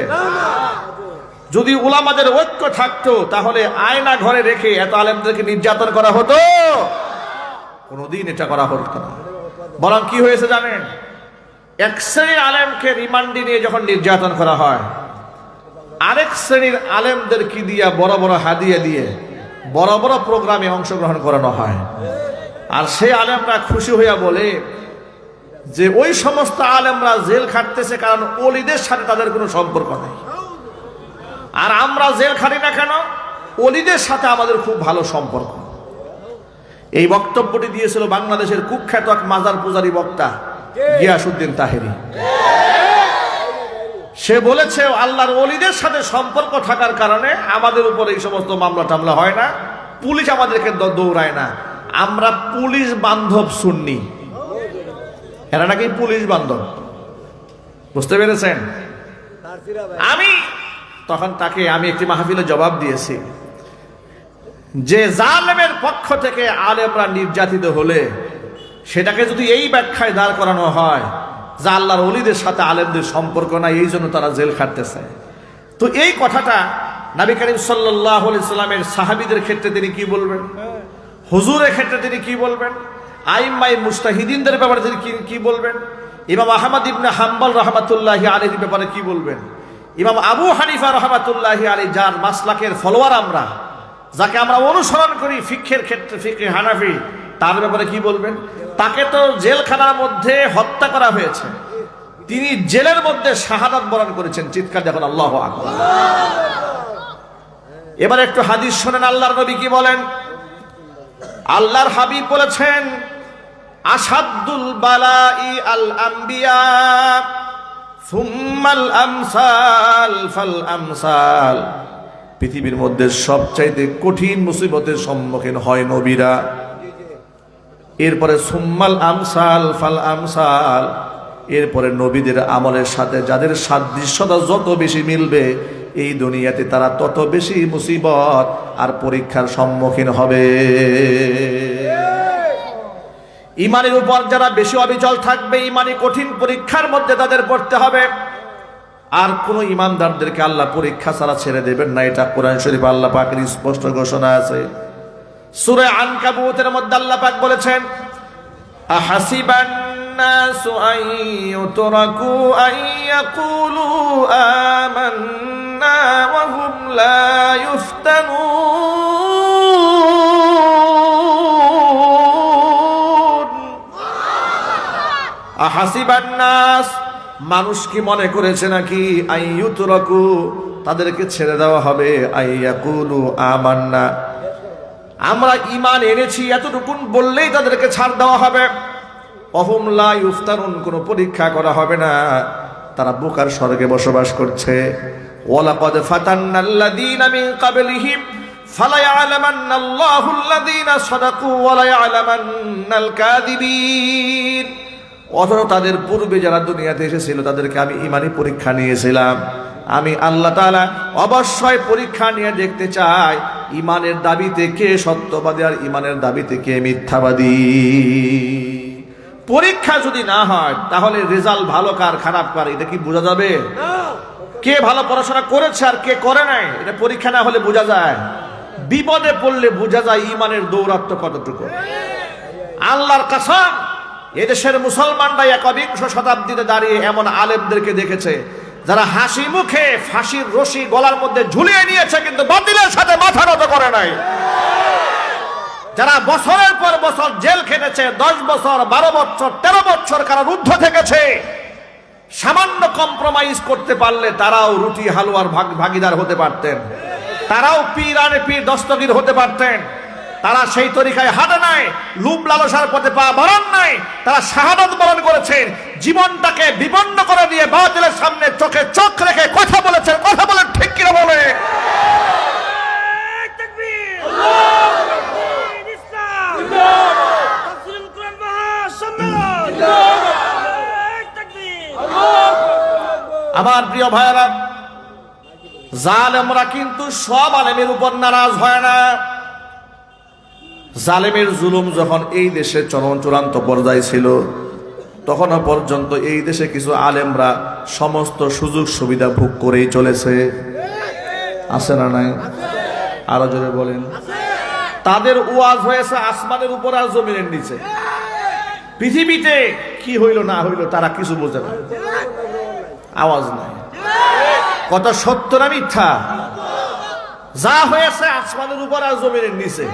যদি উলামাদের ঐক্য থাকতো, তাহলে আয়না ঘরে রেখে এত আলেমদেরকে নির্যাতন করা হতো? কোনোদিন এটা করা হতো না। বরং কি হয়েছে জানেন? এক শ্রেণীর আলেমকে রিমান্ডে নিয়ে যখন নির্যাতন করা হয়, আরেক শ্রেণীর আলেমদের কি দিয়া বড় বড় হাদিয়া দিয়ে বড় বড় প্রোগ্রামে অংশগ্রহণ করানো হয়। আর সেই আলেমরা খুশি হইয়া বলে যে ওই সমস্ত আলেমরা জেল খাটতেছে কারণ ওলিদের সাথে তাদের কোনো সম্পর্ক নেই, আর আমরা জেল খাটি না কেন? ওলিদের সাথে আমাদের খুব ভালো সম্পর্ক। এই বক্তব্যটি দিয়েছিল বাংলাদেশের কুখ্যাত এক মাজার পূজারী বক্তা গিয়াসউদ্দিন তাহেরি। সে বলেছে আল্লাহর ওলিদের সাথে সম্পর্ক থাকার কারণে আমাদের উপর এই সমস্ত মামলা টামলা হয় না, পুলিশ আমাদেরকে দৌড়ায় না, আমরা পুলিশ বান্ধব সুন্নি। এরা নাকি পুলিশ বান্ধব। বুঝতে পেরেছেন? আমি তখন তাকে একটি মাহফিলে জবাব দিয়েছি যে জালেমের পক্ষ থেকে আলেমরা নির্যাতিত হলে সেটাকে যদি এই ব্যাখ্যায় দাঁড় করানো হয় যে আল্লাহর ওলিদের সাথে আলেমদের সম্পর্ক নাই, এই জন্য তারা জেল খাটতেছে, তো এই কথাটা নবী করিম সাল্লাল্লাহু আলাইহি সাল্লামের সাহাবীদের ক্ষেত্রে তিনি কি বলবেন? হুজুরের ক্ষেত্রে তিনি কি বলবেন? আইম্মাই মুস্তাহিদিনদের ব্যাপারে তিনি কি বলবেন? ইমাম আহমদ ইবনে হাম্বল রাহমাতুল্লাহি আলাইহির ব্যাপারে কি বলবেন? ইমাম আবু হানিফা রাহমাতুল্লাহি আলাইহি, যার মাসলাকের ফলোয়ার আমরা, যাকে আমরা অনুসরণ করি ফিকহের ক্ষেত্রে, ফিকহে হানাফি, তার ব্যাপারে কি বলবেন? তাকে তো জেলখানার মধ্যে হত্যা করা হয়েছে, তিনি জেলের মধ্যে শাহাদাত বরণ করেছেন। চিৎকার দেখুন আল্লাহু আকবার। এবার একটু হাদিস শোনেন, আল্লাহর নবী কি বলেন। আল্লাহর হাবিব বলেছেন, আসাদুল বালাই আল আম্বিয়া সুম্মাল আমসাল ফাল আমসাল। পৃথিবীর মধ্যে সবচাইতে কঠিন মুসিবতের সম্মুখীন হয় নবীরা, এরপরে সুম্মাল আমসাল ফাল আমসাল, এরপরে নবীদের আমলের সাথে যাদের সাদৃশ্যতা যত বেশি মিলবে এই দুনিয়াতে তারা তত বেশি মুসিবত আর পরীক্ষার সম্মুখীন হবে। ইমানের উপর যারা বেশি অবিচল থাকবে, ইমানি কঠিন পরীক্ষার মধ্যে তাদের পড়তে হবে। আর কোন ইমানদারদেরকে আল্লাহ পরীক্ষা ছাড়া ছেড়ে দেবেন না, এটা কোরআন শরীফে আল্লাহ পাকের স্পষ্ট ঘোষণা আছে। সূরা আনকাবুতের মধ্যে আল্লাহ পাক বলেছেন, আহাসিবান নাসু আন ইউতরাকু আন ইয়াকুলু আমান্না ওয়া হুম লা ইফতানুন। আহাসিবান নাস, মানুষ কি মনে করেছে নাকি আন ইউতরাকু, তাদেরকে ছেড়ে দেওয়া হবে, আন ইয়াকুলু আমান্না, আমরা ঈমান এনেছি এতটুকুন বললেই তাদেরকে ছাড় দেওয়া হবে। অহুম লা ইফতানুন, কোনো পরীক্ষা করা হবে না, তারা বোকার স্বর্গে বসবাস করছে। ওয়ালাকাদ ফাতান্নাল্লাযীনা মিন ক্বাবলিহিম ফালা ইয়ালামান্নাল্লাহুল্লাযীনা সাদাকু ওয়া লা ইয়ালামান্নাল কাযিবিন। অথচ তাদের পূর্বে যারা দুনিয়াতে এসেছিল তাদেরকে আমি ঈমানি পরীক্ষা নিয়েছিলাম। আমি আল্লাহ তাআলা অবশ্যই পরীক্ষা নিয়ে দেখতে চাই ঈমানের দাবিতে কে সত্যবাদী আর ঈমানের দাবিতে কে মিথ্যাবাদী। পরীক্ষা যদি না হয় তাহলে রেজাল্ট ভালো কার খারাপ কার এটা কি বোঝা যাবে? কে ভালো পড়াশোনা করেছে আর কে করে নাই এটা পরীক্ষা না হলে বোঝা যায়। বিপদে পড়লে বোঝা যায় ঈমানের দৌরাত্ম্য কতটুকু। আল্লাহর কসম, এদেশের মুসলমানরা একবিংশ শতাব্দীতে দাঁড়িয়ে এমন আলেমদেরকে দেখেছে যারা হাসি মুখে ফাঁসির রশি গলার মধ্যে ঝুলিয়ে নিয়েছে কিন্তু বাতিলের সাথে মাথা নত করে নাই। যারা বছরের পর বছর জেল খেটেছে, 10 বছর 12 বছর 13 বছর কারারুদ্ধ থেকেছে, সামান্য কম্প্রোমাইজ করতে পারলে তারাও রুটি হালুয়ার ভাগিদার হতে পারতেন, তারাও পীর আনে পীর দস্তগীর হতে পারতেন। তারা সেই তরিকায় হাঁটে নাই, লুপ লালসার পথে পা বাড়ান নাই, তারা শাহাদাত বরণ করেছেন, জীবনটাকে বিপন্ন করে দিয়ে বাতিলের সামনে চোখে চোখ রেখে কথা বলেছেন। কথা বলেন ঠিক কিনা বলে? আমার প্রিয় ভাইরা, জালেমরা কিন্তু সব আলেমের উপর নারাজ হয় না। জালেমের জুলুম যখন এই দেশে চূড়ান্ত পর্যায়ে ছিল তখনও পর্যন্ত এই দেশে কিছু আলেমরা সমস্ত সুযোগ সুবিধা ভোগ করেই চলেছে। আছে না নাই? আরো জোরে বলেন। তাদের ওয়াজ হয়েছে আসমানের উপর আর জমিনের নিচে। পৃথিবীতে কি হইল না হইল তারা কিছু বোঝে না, আওয়াজ নাই। কত সত্য না মিথ্যা? যা হয়েছে আসমানের উপর আর জমিনের নিচে।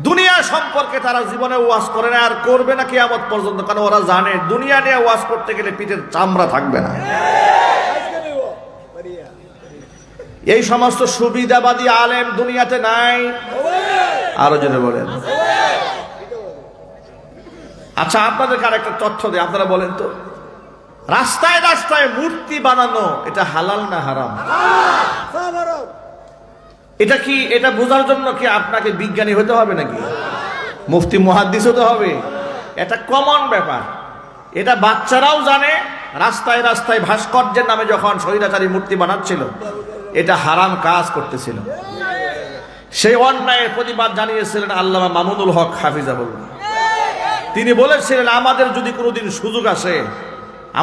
দুনিয়া সম্পর্কে তারা জীবনে ওয়াজ করে না, আর করবে না কিয়ামত পর্যন্ত, কারণ ওরা জানে দুনিয়া নিয়ে ওয়াজ করতে গেলে পিঠের চামড়া থাকবে না। এই সমস্ত সুবিধাবাদী আলেম দুনিয়াতে নাই। আরো জেনে বলেন। আচ্ছা, আপনাদেরকে আর একটা তথ্য দেয়, আপনারা বলেন তো, রাস্তায় রাস্তায় মূর্তি বানানো এটা হালাল না হারাম? এটা কি, এটা বোঝার জন্য কি আপনাকে বিজ্ঞানী হতে হবে নাকি মুফতি মুহাদ্দিস হতে হবে? এটা কমন ব্যাপার, এটা বাচ্চারাও জানে। রাস্তায় রাস্তায় ভাস্কর্যের নামে যখন স্বৈরাচারী মূর্তি বানাচ্ছিল এটা হারাম কাজ করতেছিল। সেই অন্যায়ের প্রতিবাদ জানিয়েছিলেন আল্লামা মামুনুল হক হাফিজাহুল্লাহ। তিনি বলেছিলেন, আমাদের যদি কোনোদিন সুযোগ আসে,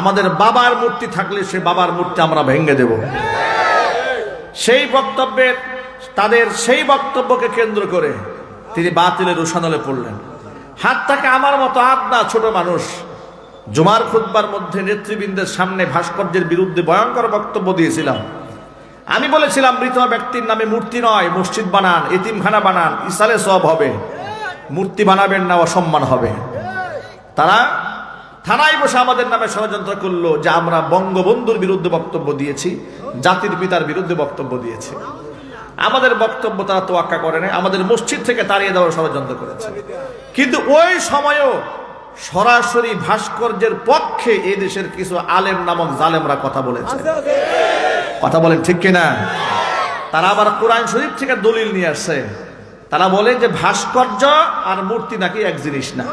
আমাদের বাবার মূর্তি থাকলে সে বাবার মূর্তি আমরা ভেঙে দেব। সেই বক্তব্যের তাদের সেই বক্তব্যকে কেন্দ্র করে তিনি বাতিলের রোশানলে পড়লেন। হাতটাকে আমার মতো হাত না, ছোট মানুষ। জুমার খুতবার মধ্যে নেতৃবৃন্দের সামনে ভাস্কর্যের বিরুদ্ধে ভয়ঙ্কর বক্তব্য দিয়েছিলাম। আমি বলেছিলাম মৃত ব্যক্তির নামে মূর্তি নয়, মসজিদ বানান, এতিমখানা বানান, ইসালে সব হবে, মূর্তি বানাবেন না, অসম্মান হবে। তারা থানায় বসে আমাদের নামে ষড়যন্ত্র করলো যে আমরা বঙ্গবন্ধুর বিরুদ্ধে বক্তব্য দিয়েছি, জাতির পিতার বিরুদ্ধে বক্তব্য দিয়েছি। আমাদের বক্তব্য তারা তোয়াক্কা করে না, আমাদের মসজিদ থেকে তাড়িয়ে দেওয়ার ষড়যন্ত্র করেছে। কিন্তু ওই সময়ও সরাসরি ভাস্কর্যের পক্ষে এই দেশের কিছু আলেম নামক জালেমরা কথা বলেছে। কথা বলেন ঠিক কিনা? তারা আবার কোরআন শরীফ থেকে দলিল নিয়ে আসছে। তারা বলে যে ভাস্কর্য আর মূর্তি নাকি এক জিনিস না,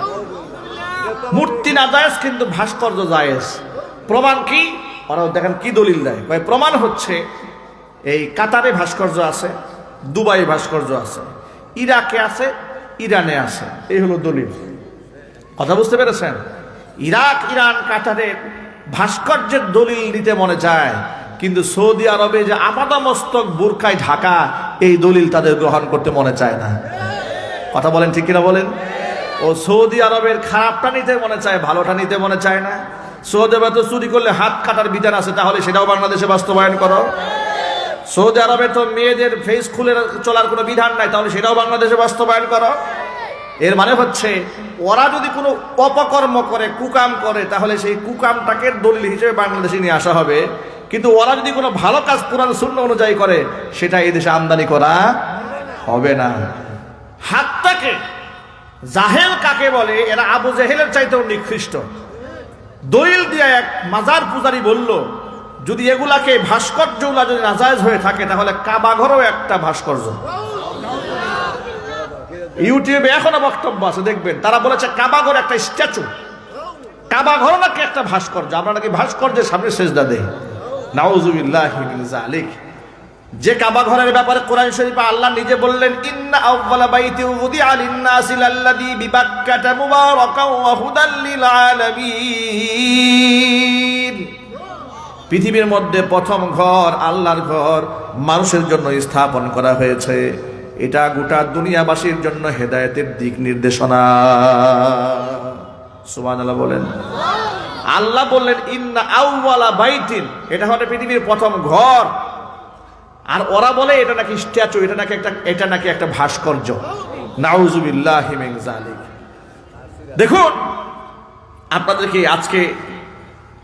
মূর্তি না জায়েজ কিন্তু ভাস্কর্য জায়েজ। প্রমাণ কি? ওরাও দেখেন কি দলিল দেয়। প্রমাণ হচ্ছে এই কাতারে ভাস্কর্য আছে, দুবাই ভাস্কর্য আছে, ইরাকে আছে, ইরানে আছে। এই হলো দলিল। কথা বুঝতে পেরেছেন? ইরাক, ইরান, কাতারে ভাস্কর্যের দলিল দিতে মনে চায়, কিন্তু সৌদি আরবে যে আপাদমস্তক বোরকায় ঢাকা, এই দলিল তাদের গ্রহণ করতে মনে চায় না। কথা বলেন ঠিক কিনা বলেন? ও সৌদি আরবের খারাপটা নিতে মনে চায়, ভালোটা নিতে মনে চায় না। সৌদি আরবে তো চুরি করলে হাত কাটার বিধান আছে, তাহলে সেটাও বাংলাদেশে বাস্তবায়ন করো। সৌদি আরবে তো মেয়েদের ফেস খুলে চলার কোনো বিধান নাই, তাহলে সেটাও বাংলাদেশে বাস্তবায়ন করো। এর মানে হচ্ছে ওরা যদি কোনো অপকর্ম করে, কুকাম করে, তাহলে সেই কুকামটাকে দলিল হিসেবে বাংলাদেশে নিয়ে আসা হবে। কিন্তু ওরা যদি কোনো ভালো কাজ কোরআন সুন্নাহ অনুযায়ী করে, সেটা এই দেশে আমদানি করা হবে না। হাতটাকে জাহেল কাকে বলে? এরা আবু জেহেলের চাইতেও নিকৃষ্ট। দলিল দিয়ে এক মাজার পূজারী বলল, যদি এগুলাকে ভাস্কর্যগুলা যদি নাজায়েজ হয়ে থাকে, তাহলে কাবাঘরও একটা ভাস্কর্য। ইউটিউবে এখনো বক্তব্য আছে, দেখবেন। তারা বলেছে কাবাঘর একটা স্ট্যাচু, কাবাঘর নাকি একটা ভাস্কর্য। আমরা নাকি ভাস্কর্যের সামনে সেজদা দেই। নাউযুবিল্লাহি মিন যালিক। যে কাবাঘরের ব্যাপারে কোরআন শরীফে আল্লাহ নিজে বললেন, ইন্না আউওয়ালা বাইতি উযিআ লিন-নাসি লাল্লাযী বিবাক্কাতা মুবারাকান ওয়া হুদাল লিল আলামিন। পৃথিবীর মধ্যে প্রথম ঘর, আল্লাহর ঘর, মানুষের জন্য স্থাপন করা হয়েছে। এটা গোটা দুনিয়াবাসীর জন্য হেদায়েতের দিক নির্দেশনা। সুবহানাল্লাহ বলেন। আল্লাহ বললেন ইন্না আউওয়ালা বাইতিন, এটা হলো পৃথিবীর প্রথম ঘর। আর ওরা বলে এটা নাকি স্ট্যাচু, এটা নাকি একটা ভাস্কর্য। নাউযুবিল্লাহি মিন যালিক। দেখুন, আপনাদেরকে আজকে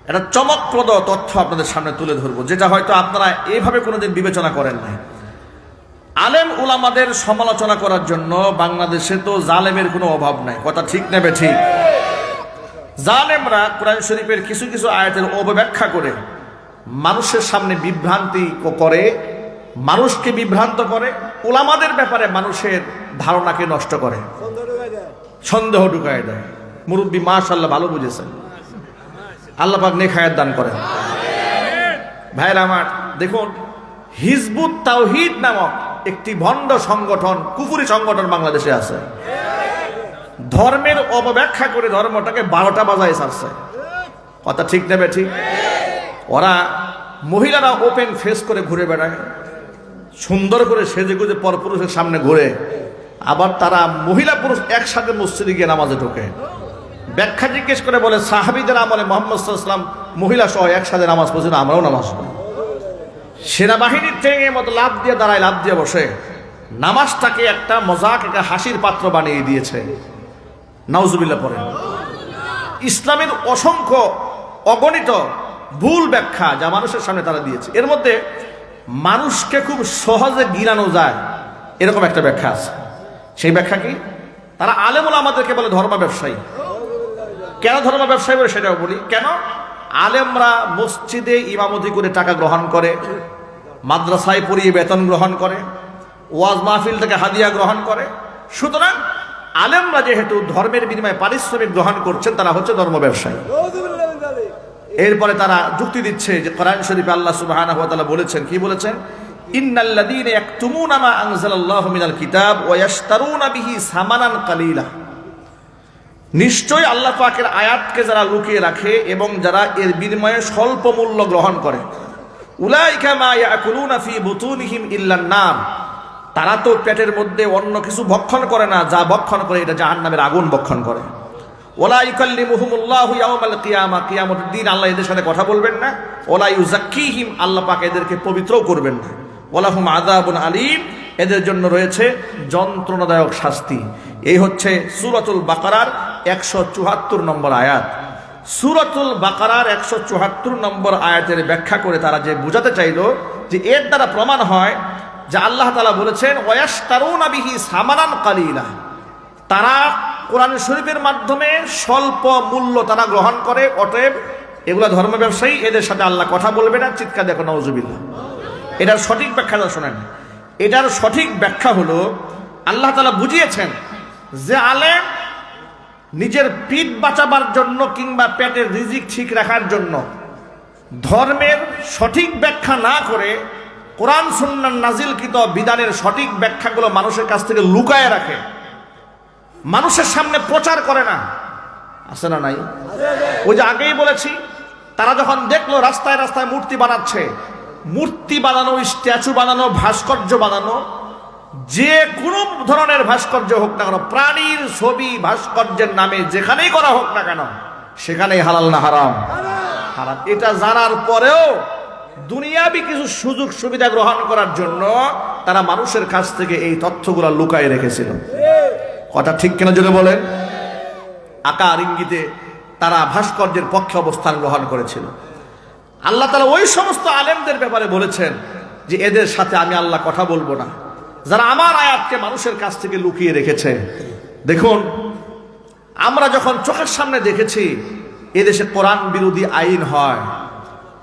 একটা চমকপ্রদ তথ্য আপনাদের সামনে তুলে ধরবো, যেটা হয়তো আপনারা এইভাবে কোনোদিন বিবেচনা করেন নাই। আলেম উলামাদের সমালোচনা করার জন্য বাংলাদেশে তো জালেমের কোনো অভাব নাই। কথা ঠিক নেবে ঠিক? জালেমরা কোরআন শরীফের কিছু কিছু আয়াতের অপব্যাখ্যা করে মানুষের সামনে বিভ্রান্তি করে, মানুষকে বিভ্রান্ত করে, উলামাদের ব্যাপারে মানুষের ধারণাকে নষ্ট করে, সন্দেহ ঢুকায় দেয়। মুরব্বী মাশাআল্লাহ ভালো বুঝেছেন, আল্লাহ পাক নেক হায়াত দান করেন। ভাইরা আমার, দেখুন, হিজবুত তাওহীদ নামক একটি ভণ্ড সংগঠন, কুফরি সংগঠন বাংলাদেশে আছে। ধর্মের অপব্যাখ্যা করে ধর্মটাকে 12টা বাজায় ছাড়ছে। কথা ঠিক নেবে ঠিক? ওরা মহিলারা ওপেন ফেস করে ঘুরে বেড়ায়, সুন্দর করে সেজে গুজে পরপুরুষের সামনে ঘুরে, আবার তারা মহিলা পুরুষ একসাথে মসজিদে গিয়ে নামাজে ঢোকে। ব্যাখ্যা জিজ্ঞেস করে বলে, সাহাবীদের আমলে মুহাম্মদ সাল্লাল্লাহু আলাইহি ওয়াসাল্লাম মহিলা সহ একসাথে নামাজ পড়ছেন, আমরাও নামাজ পড়ি। সেনাবাহিনীর ট্রেনের মতো লাফ দিয়ে দাঁড়ায়, লাফ দিয়ে বসে, নামাজটাকে একটা মজাক, একটা হাসির পাত্র বানিয়ে দিয়েছে। নাউজুবিল্লাহ পড়েন। ইসলামের অসংখ্য অগণিত ভুল ব্যাখ্যা যা মানুষের সামনে তারা দিয়েছে, এর মধ্যে মানুষকে খুব সহজে গিলানো যায় এরকম একটা ব্যাখ্যা আছে। সেই ব্যাখ্যা কি? তারা আলেম ওলামাদেরকে বলে ধর্ম ব্যবসায়ী। কেন ধর্ম ব্যবসায়ী বলে সেটাও বলি। কেন? আলেমরা মসজিদে ইমামতি করে টাকা গ্রহণ করে, মাদ্রাসায় পড়িয়ে বেতন গ্রহণ করে, ওয়াজ মাহফিল থেকে হাদিয়া গ্রহণ করে। সুতরাং আলেমরা যেহেতু ধর্মের বিনিময়ে পারিশ্রমিক গ্রহণ করছেন, তারা হচ্ছে ধর্ম ব্যবসায়ী। এরপরে তারা যুক্তি দিচ্ছে যে কোরআন শরীফে আল্লাহ সুবহানাহু ওয়া তাআলা বলেছেন, কি বলেছেন? ইন্নাল্লাযীনা ইয়াকতুমুনা মা আনজালাল্লাহু মিনাল কিতাব ওয়া ইয়াশতারুনা বিহি সামানান কালীলা। নিশ্চয় আল্লাহ পাকের আয়াতকে যারা লুকিয়ে রাখে এবং যারা এর বিনিময়ে স্বল্প মূল্য গ্রহণ করে, উলাইকা মা ইয়াকুলুনা ফি বুতুনিহিম ইল্লান নার, তারা তো পেটের মধ্যে অন্য কিছু ভক্ষণ করে না, যা ভক্ষণ করে এটা জাহান্নামের আগুন ভক্ষণ করে। ওয়ালা ইউকাল্লিমুহুমুল্লাহু ইয়াওমাল কিয়ামা, কিয়ামতের দিন আল্লাহ এদের সাথে কথা বলবেন না। ওয়ালা ইউযাক্কিহিম, আল্লাহ পাক এদেরকে পবিত্রও করবেন না। ওয়ালাহুম আযাবুন আলীম, এদের জন্য রয়েছে যন্ত্রণাদায়ক শাস্তি। এই হচ্ছে সূরাতুল বাকারার 174 নম্বর আয়াত। সূরাতুল বাকারার 174 নম্বর আয়াতের ব্যাখ্যা করে তারা যে বোঝাতে চাইলো যে এর দ্বারা প্রমাণ হয় যে আল্লাহ তাআলা বলেছেন ওয়ায়াশতারুনা বিহি সামানান কালিলা, তারা কোরআন শরীফের মাধ্যমে স্বল্প মূল্য তারা গ্রহণ করে, অতএব এগুলা ধর্ম ব্যবসায়ী, এদের সাথে আল্লাহ কথা বলবে না। চিৎকার দেখো নাউজুবিল্লাহ। এটার সঠিক ব্যাখ্যাটা শোনেন। এটার সঠিক ব্যাখ্যা হলো আল্লাহ তাআলা বুঝিয়েছেন যে আলেম নিজের পিঠ বাঁচাবার জন্য কিংবা পেটের রিজিক ঠিক রাখার জন্য ধর্মের সঠিক ব্যাখ্যা না করে কোরআন সুন্নাহ নাজিলকৃত বিধানের সঠিক ব্যাখ্যাগুলো মানুষের কাছ থেকে লুকায় রাখে, মানুষের সামনে প্রচার করে না। আছে না নাই? ওই যে আগেই বলেছি, তারা যখন দেখলো রাস্তায় রাস্তায় মূর্তি বানাচ্ছে, মূর্তি বানানো, স্ট্যাচু বানানো, ভাস্কর্য বানানো, যে কোনো ধরনের ভাস্কর্য হোক না কেন, প্রাণীর ছবি ভাস্কর্যের নামে যেখানেই করা হোক না কেন, সেখানেই হালাল না হারাম? হারাম। এটা জানার পরেও দুনিয়াবি কিছু সুযোগ সুবিধা গ্রহণ করার জন্য তারা মানুষের কাছ থেকে এই তথ্যগুলো লুকায় রেখেছিল। কথা ঠিক কিনা যদি বলেন? আকার ইঙ্গিতে তারা ভাস্কর্যের পক্ষে অবস্থান গ্রহণ করেছিল। আল্লাহ তাআলা ওই সমস্ত আলেমদের ব্যাপারে বলেছেন যে এদের সাথে আমি আল্লাহ কথা বলবো না, যারা আমার আয়াতকে মানুষের কাছ থেকে লুকিয়ে রেখেছে। দেখুন, আমরা যখন চোখের সামনে দেখেছি এদেশে কোরআন বিরোধী আইন হয়,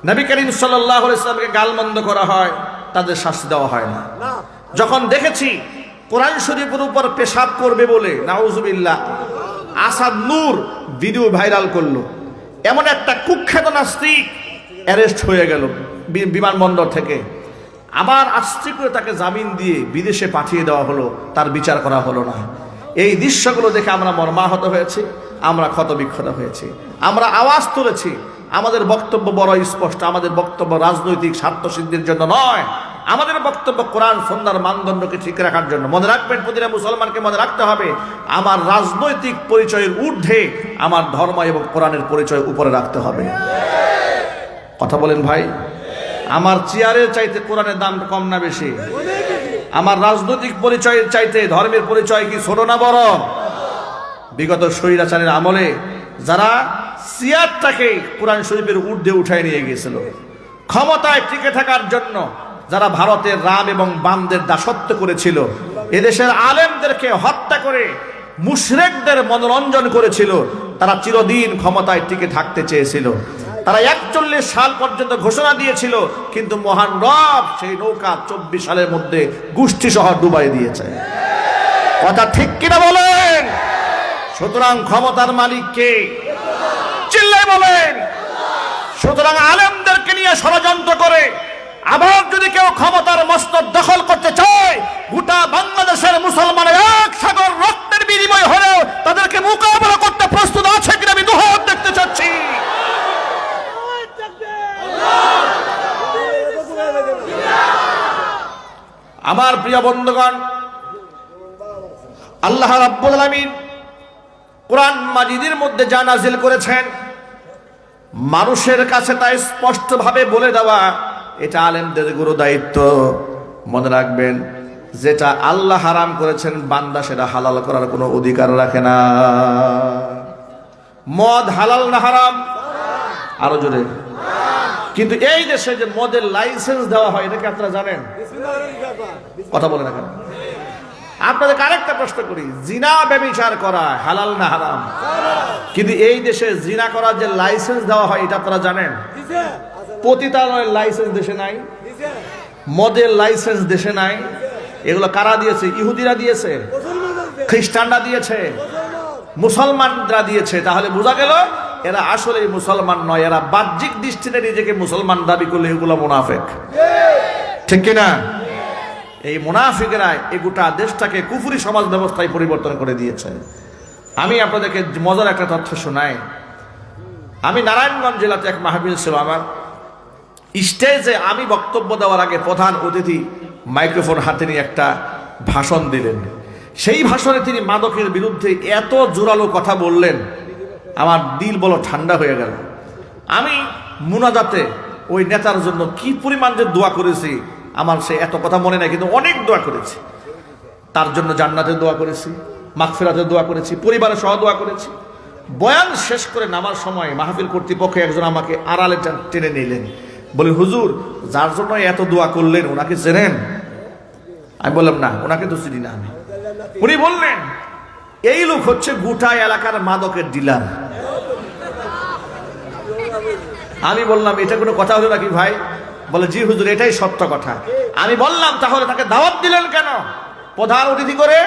নবী করিম সাল্লাল্লাহু আলাইহি ওয়াসাল্লামকে গালমন্দ করা হয়, তাদের শাস্তি দেওয়া হয় না। যখন দেখেছি কোরআন শরীফের উপর পেশাব করবে বলে নাউজুবিল্লাহ আসাদ নূর ভিডিও ভাইরাল করলো, এমন একটা কুখ্যাত নাস্তিক অ্যারেস্ট হয়ে গেল বিমানবন্দর থেকে, আবার আস্তে করে তাকে জামিন দিয়ে বিদেশে পাঠিয়ে দেওয়া হলো, তার বিচার করা হলো না। এই দৃশ্যগুলো দেখে আমরা মর্মাহত হয়েছি, আমরা ক্ষতবিক্ষত হয়েছি, আমরা আওয়াজ তুলেছি। আমাদের বক্তব্য বড় স্পষ্ট, আমাদের বক্তব্য রাজনৈতিক স্বার্থ সিদ্ধির জন্য নয়, আমাদের বক্তব্য কোরআন সুন্নাহর মানদণ্ডকে ঠিক রাখার জন্য। মনে রাখবেন, প্রতিটা মুসলমানকে মনে রাখতে হবে, আমার রাজনৈতিক পরিচয়ের ঊর্ধ্বে আমার ধর্ম এবং কোরআনের পরিচয় উপরে রাখতে হবে। কথা বলেন ভাই? আমার চেয়ারের চাইতে কোরআনের দাম কম না বেশি? আমার রাজনৈতিক পরিচয়ের চাইতে ধর্মের পরিচয় কি ছোট না বড়? বিগত স্বৈরাচারের আমলে যারা চেয়ারটাকে কোরআন শরীফের ঊর্ধ্বে উঠায় নিয়ে গিয়েছিল, ক্ষমতায় টিকে থাকার জন্য যারা ভারতের রাম এবং বামদের দাসত্ব করেছিল, এদেশের আলেমদেরকে হত্যা করে মুশরিকদের মনোরঞ্জন করেছিল, তারা চিরদিন ক্ষমতায় টিকে থাকতে চেয়েছিল। তারা 41 সাল পর্যন্ত ঘোষণা দিয়েছিল, কিন্তু মহান রব সেই নৌকা 24 সালের মধ্যে গোষ্ঠী সহ ডুবাই দিয়েছে। কথা ঠিক কিনা বলেন? সুতরাং ক্ষমতার মালিক কে? চিল্লায় বলেন। সুতরাং আলেমদেরকে নিয়ে ষড়যন্ত্র করে আবার যদি কেউ ক্ষমতার মসনদ দখল করতে চায়, গোটা বাংলাদেশের মুসলমানের এক সাগর রক্তের বিনিময় হলেও তাদেরকে মোকাবেলা করতে প্রস্তুত আছে কিনা আমি দুহাত দেখতে চাচ্ছি। আমার প্রিয় বন্ধুগণ, আল্লাহ রাব্বুল আলামিন কোরআন মাজিদের মধ্যে যা নাজিল করেছেন, মানুষের কাছে তা স্পষ্টভাবে বলে দেওয়া এটা আলেমদের গুরু দায়িত্ব। মনে রাখবেন, যেটা আল্লাহ হারাম করেছেন বান্দা সেটা হালাল করার কোনো অধিকার রাখে না। মদ হালাল না হারাম? আরো জোরে। কিন্তু এই দেশে যে মদের লাইসেন্স দেওয়া হয়, এটা কি আপনারা জানেন? কথা বলে না কেন? আপনাদেরকে আরেকটা প্রশ্ন করি, জিনা ব্যভিচার করা হালাল না হারাম? কিন্তু এই দেশে জিনা করার যে লাইসেন্স দেওয়া হয়, এটা আপনারা জানেন? পতিতালয়ের লাইসেন্স দেশে নাই, মদের লাইসেন্স দেশে নাই। এগুলো কারা দিয়েছে? ইহুদিরা দিয়েছে, খ্রিস্টানরা দিয়েছে, মুসলমানরা দিয়েছে। তাহলে বোঝা গেল এরা আসলে মুসলমান নয়, এরা বাহ্যিক দৃষ্টিতে নিজেকে মুসলমান দাবি করলে এগুলো মুনাফিক। ঠিক কিনা? এই মুনাফিকেরা এই গোটা দেশটাকে কুফরি সমাজ ব্যবস্থায় পরিবর্তন করে দিয়েছে। আমি আপনাদেরকে মজার একটা তথ্য শোনাই। আমি নারায়ণগঞ্জ জেলাতে এক মাহফিল ছিল আমার, স্টেজে আমি বক্তব্য দেওয়ার আগে প্রধান অতিথি মাইক্রোফোন হাতে নিয়ে একটা ভাষণ দিলেন। সেই ভাষণে তিনি মাদকের বিরুদ্ধে এত জোরালো কথা বললেন, আমার দিল বলো ঠান্ডা হয়ে গেল। আমি মুনাজাতে ওই নেতার জন্য কি পরিমাণ যে দোয়া করেছি, আমার সে এত কথা মনে নাই, কিন্তু অনেক দোয়া করেছি। তার জন্য জান্নাতের দোয়া করেছি, মাগফিরাতের দোয়া করেছি, পরিবারের সহ দোয়া করেছি। বয়ান শেষ করে নামার সময় মাহফিল কর্তৃপক্ষ একজন আমাকে আড়ালে টেনে নিলেন, বলে হুজুর যার জন্য এত দোয়া করলেন ওনাকে চেনেন? আমি বললাম না, ওনাকে তো চিনি না আমি। উনি বললেন এই লোক হচ্ছে গোটা এলাকার মাদকের ডিলার। আমি বললাম এটা কোনো কথা হলো নাকি ভাই? বলে জি হুজুর, এটাই সত্য কথা। আমি বললাম তাহলে তাকে দাওয়াত দিলেন কেন প্রধান অতিথি করে?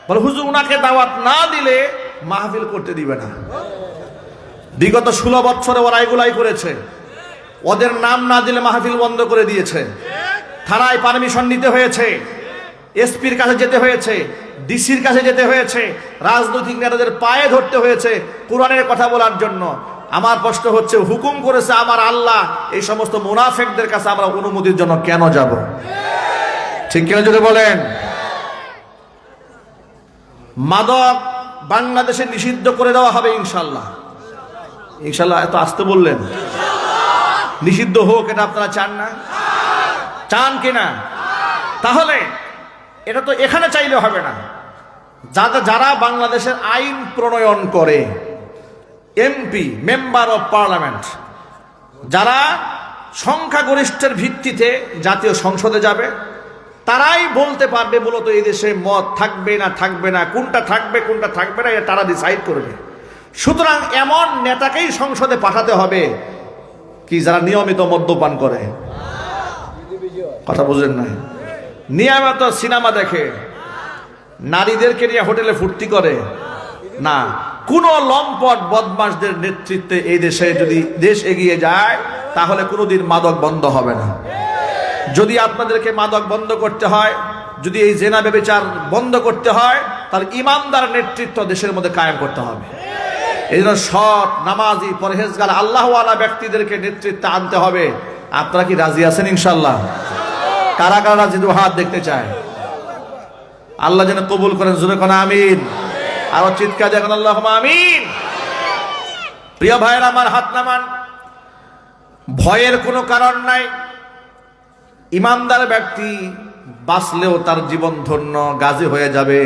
বলে হুজুর উনাকে দাওয়াত না দিলে মাহফিল করতে দিবে না। বিগত 16 বছরে ওরা এগুলাই করেছে, ওদের নাম না দিলে মাহফিল বন্ধ করে দিয়েছে। থানায় পারমিশন নিতে হয়েছে, এসপির কাছে যেতে হয়েছে, ডিসির কাছে যেতে হয়েছে, রাজনৈতিক নেতাদের পায়ে ধরতে হয়েছে কোরআনের কথা বলার জন্য। আমার প্রশ্ন হচ্ছে, হুকুম করেছে আমার আল্লাহ, এই সমস্ত মুনাফিকদের কাছে আমরা অনুমতির জন্য কেন যাব? ঠিক কিনা যদি বলেন? মাদক বাংলাদেশে নিষিদ্ধ করে দেওয়া হবে ইনশাল্লাহ। ইনশাল্লাহ এত আসতে বললেন, নিষিদ্ধ হোক, এটা আপনারা চান না? চান কিনা? তাহলে এটা তো এখানে চাইলে হবে না। যারা বাংলাদেশের আইন প্রণয়ন করে, এমপি, মেম্বার অফ পার্লামেন্ট, যারা সংখ্যাগরিষ্ঠের ভিত্তিতে জাতীয় সংসদে যাবে, তারাই বলতে পারবে মূলত এই দেশে মদ থাকবে না থাকবে না, কোনটা থাকবে কোনটা থাকবে না, এটা তারা ডিসাইড করবে। সুতরাং এমন নেতাকেই সংসদে পাঠাতে হবে কি যারা নিয়মিত মদ্যপান করে। কথা বুঝলেন না? নিয়মিত সিনেমা দেখে, নারীদেরকে নিয়ে হোটেলে ফুর্তি করে না। কোন লম্পট বদমাশদের নেতৃত্বে এই দেশে যদি দেশ এগিয়ে যায়, তাহলে কোনোদিন মাদক বন্ধ হবে না। যদি আপনাদেরকে মাদক বন্ধ করতে হয়, যদি এই জেনা ব্যভিচার বন্ধ করতে হয়, তাহলে ইমানদার নেতৃত্ব দেশের মধ্যে কায়েম করতে হবে। এই জন্য সৎ, নামাজি, পরহেজগার, আল্লাহওয়ালা ব্যক্তিদেরকে নেতৃত্বে আনতে হবে। আপনারা কি রাজি আছেন ইনশাল্লাহ? কারা কারা রাজি? হাত দেখতে চায়। আল্লাহ যেন কবুল করেন, জোরে কোন আমিন। আরো চিৎকার দেখেন আল্লাহুম্মা আমিন। প্রিয় ভাইয়ের আমার, হাত নামান। ভয়ের কোনো কারণ নাই। ইমানদার ব্যক্তি বাঁচলেও তার জীবন ধন্য, গাজী হয়ে যাবে,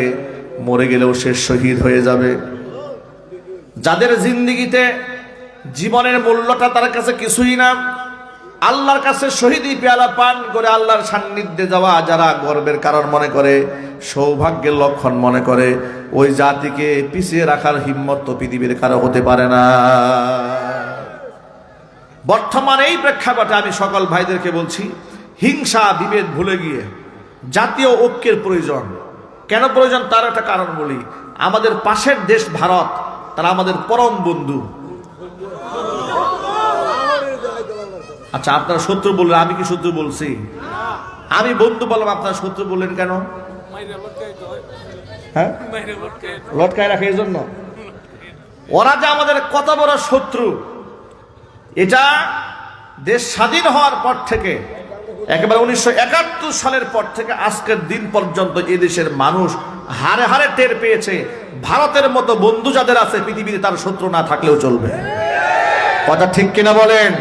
মরে গেলেও সে শহীদ হয়ে যাবে। যাদের জিন্দেগিতে জীবনের মূল্যটা তার কাছে কিছুই না, আল্লাহর কাছে শহীদি পেয়ালা পান করে আল্লাহর সান্নিধ্যে যাওয়া যারা গর্বের কারণ মনে করে, সৌভাগ্যের লক্ষণ মনে করে, ওই জাতিকে পিছিয়ে রাখার হিম্মত তো পৃথিবীর কারো হতে পারে না। বর্তমান এই প্রেক্ষাপটে আমি সকল ভাইদেরকে বলছি, হিংসা বিভেদ ভুলে গিয়ে জাতীয় ঐক্যের প্রয়োজন। কেন প্রয়োজন তার একটা কারণ বলি। আমাদের পাশের দেশ ভারত, তারা আমাদের পরম বন্ধু। আচ্ছা, আপনারা শত্রু বললেন, আমি কি শত্রু বলছি? আমি বন্ধু বললাম, আপনারা শত্রু বললেন কেন? হ্যাঁ, লটকায় রাখে এই জন্য। ওরা যে আমাদের কত বড় শত্রু, এটা দেশ স্বাধীন হওয়ার পর থেকে, একেবারে 1971 সালের পর থেকে আজকের দিন পর্যন্ত এই দেশের মানুষ হারে হারে টের পেয়েছে, ভারতের মতো বন্ধু যাদের আছে পৃথিবীতে তার শত্রু না থাকলেও চলবে। কথা ঠিক কিনা বলেন?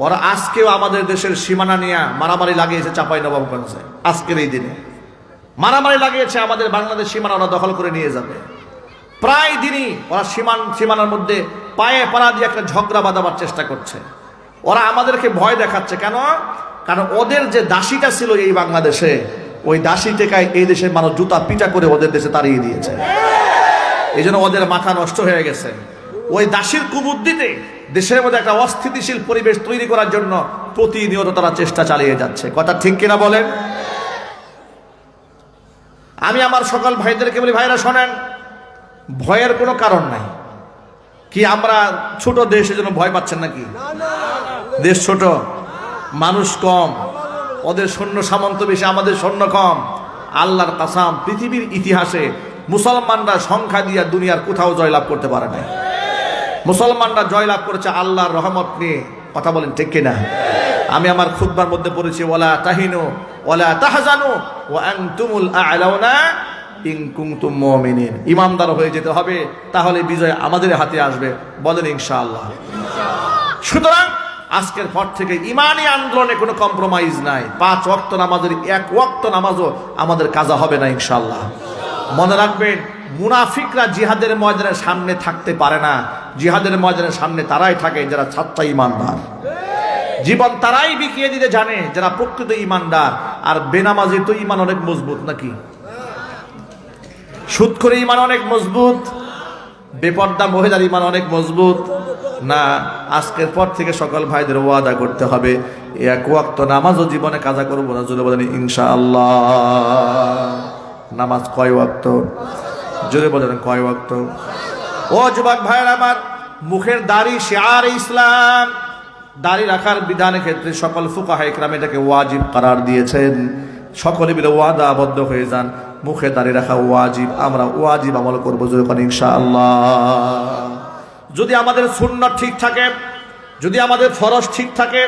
ওরা আজকেও আমাদের দেশের সীমানা নিয়ে মারামারি লাগিয়েছে। চাঁপাইনবাবগঞ্জে আজকের এই দিনে মারামারি লাগিয়েছে। আমাদের বাংলাদেশ সীমানা ওরা দখল করে নিয়ে যাবে। প্রায় দিনই ওরা সীমানার মধ্যে পায়ে পাড়া দিয়ে একটা ঝগড়া বাঁধাবার চেষ্টা করছে। ওরা আমাদেরকে ভয় দেখাচ্ছে কেন? কারণ ওদের যে দাসীটা ছিল এই বাংলাদেশে, ওই দাসী টেকায় এই দেশের মানুষ জুতা পিটা করে ওদের দেশে তাড়িয়ে দিয়েছে। এই জন্য ওদের মাথা নষ্ট হয়ে গেছে। ওই দাসীর কুবুদ্ধিতে দেশের মধ্যে একটা অস্থিতিশীল পরিবেশ তৈরি করার জন্য প্রতিনিয়ত তারা চেষ্টা চালিয়ে যাচ্ছে। কথা ঠিক কিনা বলেন? আমি আমার সকল ভাইদেরকে বলি, ভাইরা শোনেন, ভয়ের কোনো কারণ নাই। কি আমরা ছোট দেশ, এজন্য ভয় পাচ্ছেন নাকি? দেশ ছোট, মানুষ কম, ওদের সৈন্য সামন্ত বেশি, আমাদের সৈন্য কম। আল্লাহর কাসাম, পৃথিবীর ইতিহাসে মুসলমানরা সংখ্যা দিয়া দুনিয়ার কোথাও জয়লাভ করতে পারে না। মুসলমানরা জয়লাভ করেছে আল্লাহর রহমত নিয়ে। কথা বলেন ঠিক কিনা? আমি আমার খুতবার মধ্যে পড়েছি ওয়ালা তাহিনু ওয়ালা তাহজানু ওয়া আনতুমুল আ'লাউনা ইন কুনতুম মুমিনিন। ইমানদার হয়ে যেতে হবে, তাহলে বিজয় আমাদের হাতে আসবে। বলেন ইনশাআল্লাহ। সুতরাং আজকের পর থেকে ইমানি আন্দোলনে কোনো কম্প্রোমাইজ নাই। 5 ওয়াক্ত নামাজের 1 ওয়াক্ত নামাজও আমাদের কাজা হবে না ইনশাআল্লাহ। মনে রাখবেন, মুনাফিকরা জিহাদের ময়দানের সামনে থাকতে পারে না। জিহাদের ময়দানের সামনে তারাই থাকে যারা ছাত্র ইমানদার। জীবন তারাই বিকিয়ে দিতে জানে যারা প্রকৃত ইমানদার। আর বেনামাজি তো ইমান অনেক মজবুত নাকি? সুদ করে ইমান অনেক মজবুত, বেপর্দা মহিলার ইমান অনেক মজবুত না। আজকের পর থেকে সকল ভাইদের ওয়াদা করতে হবে, 1 ওয়াক্ত নামাজও জীবনে কাজা করবো না। জোরে বলেন ইনশাআল্লাহ। নামাজ কয় ওয়াক্ত? জোরে বলেন কয় ওয়াক্ত? ও যুবক ভাইয়ের আমার, মুখের দাড়ি শিআর ইসলাম। দাড়ি রাখার বিধানের ক্ষেত্রে সকল ফুকাহা ইকরাম এটাকে ওয়াজিব করার দিয়েছেন। সকলে মিলে ওয়াদা আবদ্ধ হয়ে যান, মুখে দাড়ি রাখা ওয়াজিব। আমরা ওয়াজিব আমল করবো যখন ইনশাআল্লাহ। যদি আমাদের সুন্নাত ঠিক থাকে, যদি আমাদের ফরজ ঠিক থাকে,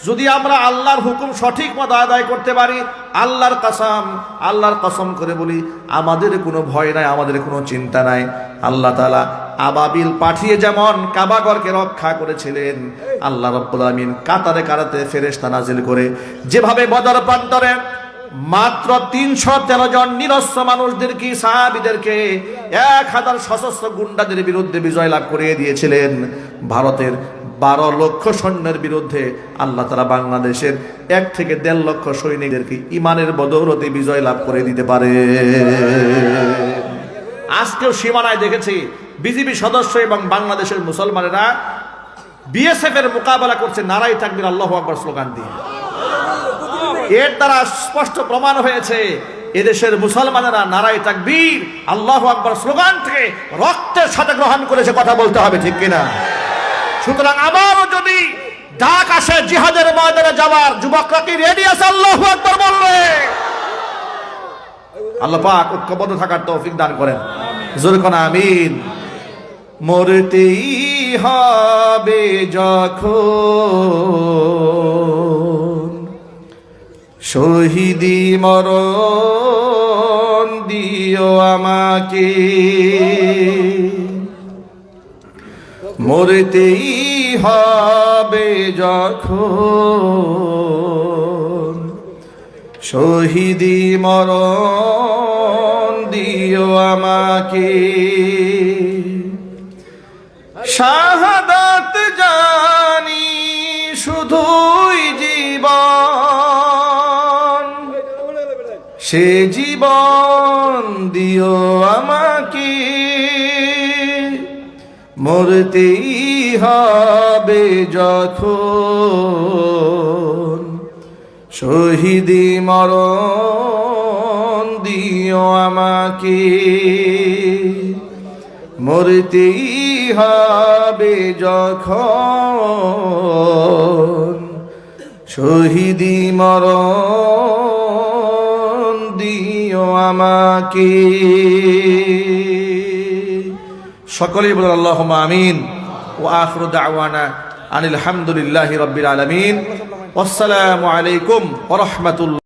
যদি আমরা আল্লাহর হুকুম সঠিক মতো আদায় করতে পারি, আল্লাহর কসম করে বলি, আমাদের কোনো ভয় নাই, আমাদের কোনো চিন্তা নাই। আল্লাহ তাআলা আবাবিল পাঠিয়ে যেমন কাবাগরকে রক্ষা করেছিলেন, আল্লাহ রাব্বুল আলামিন কাতারে কাতারে ফেরেশতা নাজিল করে যেভাবে বদর প্রান্তরে মাত্র 313 জন নিরস্ত্র মানুষদেরকে, সাহাবীদেরকে 1000 সশস্ত্র গুন্ডাদের বিরুদ্ধে বিজয় লাভ করিয়ে দিয়েছিলেন, ভারতের 12 লক্ষ সৈন্যের বিরুদ্ধে আল্লাহ তাআলা বাংলাদেশের 1 থেকে 1.5 লক্ষ সৈনিকদেরকে ইমানের বদৌলতে বিজয় লাভ করে দিতে পারে। আজকেও সীমানায় দেখেছি বিজিবি সদস্য এবং বাংলাদেশের মুসলমানেরা বিএসএফ এর মোকাবেলা করছে নারায়ে তাকবীর আল্লাহু আকবার স্লোগান দিয়ে। এর দ্বারা স্পষ্ট প্রমাণ হয়েছে এদেশের মুসলমানেরা নারায়ে তাকবীর আল্লাহু আকবার স্লোগান থেকে রক্তের সাথে গ্রহণ করেছে। কথা বলতে হবে, ঠিক কিনা? সুতরাং আবারও যদি ডাক আসে জিহাদের ময়দানে যাওয়ার, যুবকরা কি রেডি আছে? আল্লাহু আকবার বললে আল্লাহ পাক ঐক্যবদ্ধ থাকার তৌফিক দান করেন। জোরে কোন আমিন। মরতেই হবে যখন, শহীদি মরণ দিও আমাকে। মরতেই হবে যখন, শহীদি মরণ দিও আমাকে। শাহাদাত জানি শুধুই জীবন, সে জীবন দিও আমাকে। মরতেই হবে যখন, শহীদি মরণ দিও আমাকে। মরতেই হবে যখন, শহীদি মরণ দিও আমাকে। সকলেই বলেন আল্লাহুম্মা আমিন। ওয়া আখিরু দাওয়ানা আনিল হামদুলিল্লাহি রাব্বিল আলামিন। আসসালামু আলাইকুম ওয়া রাহমাতুল্লাহ।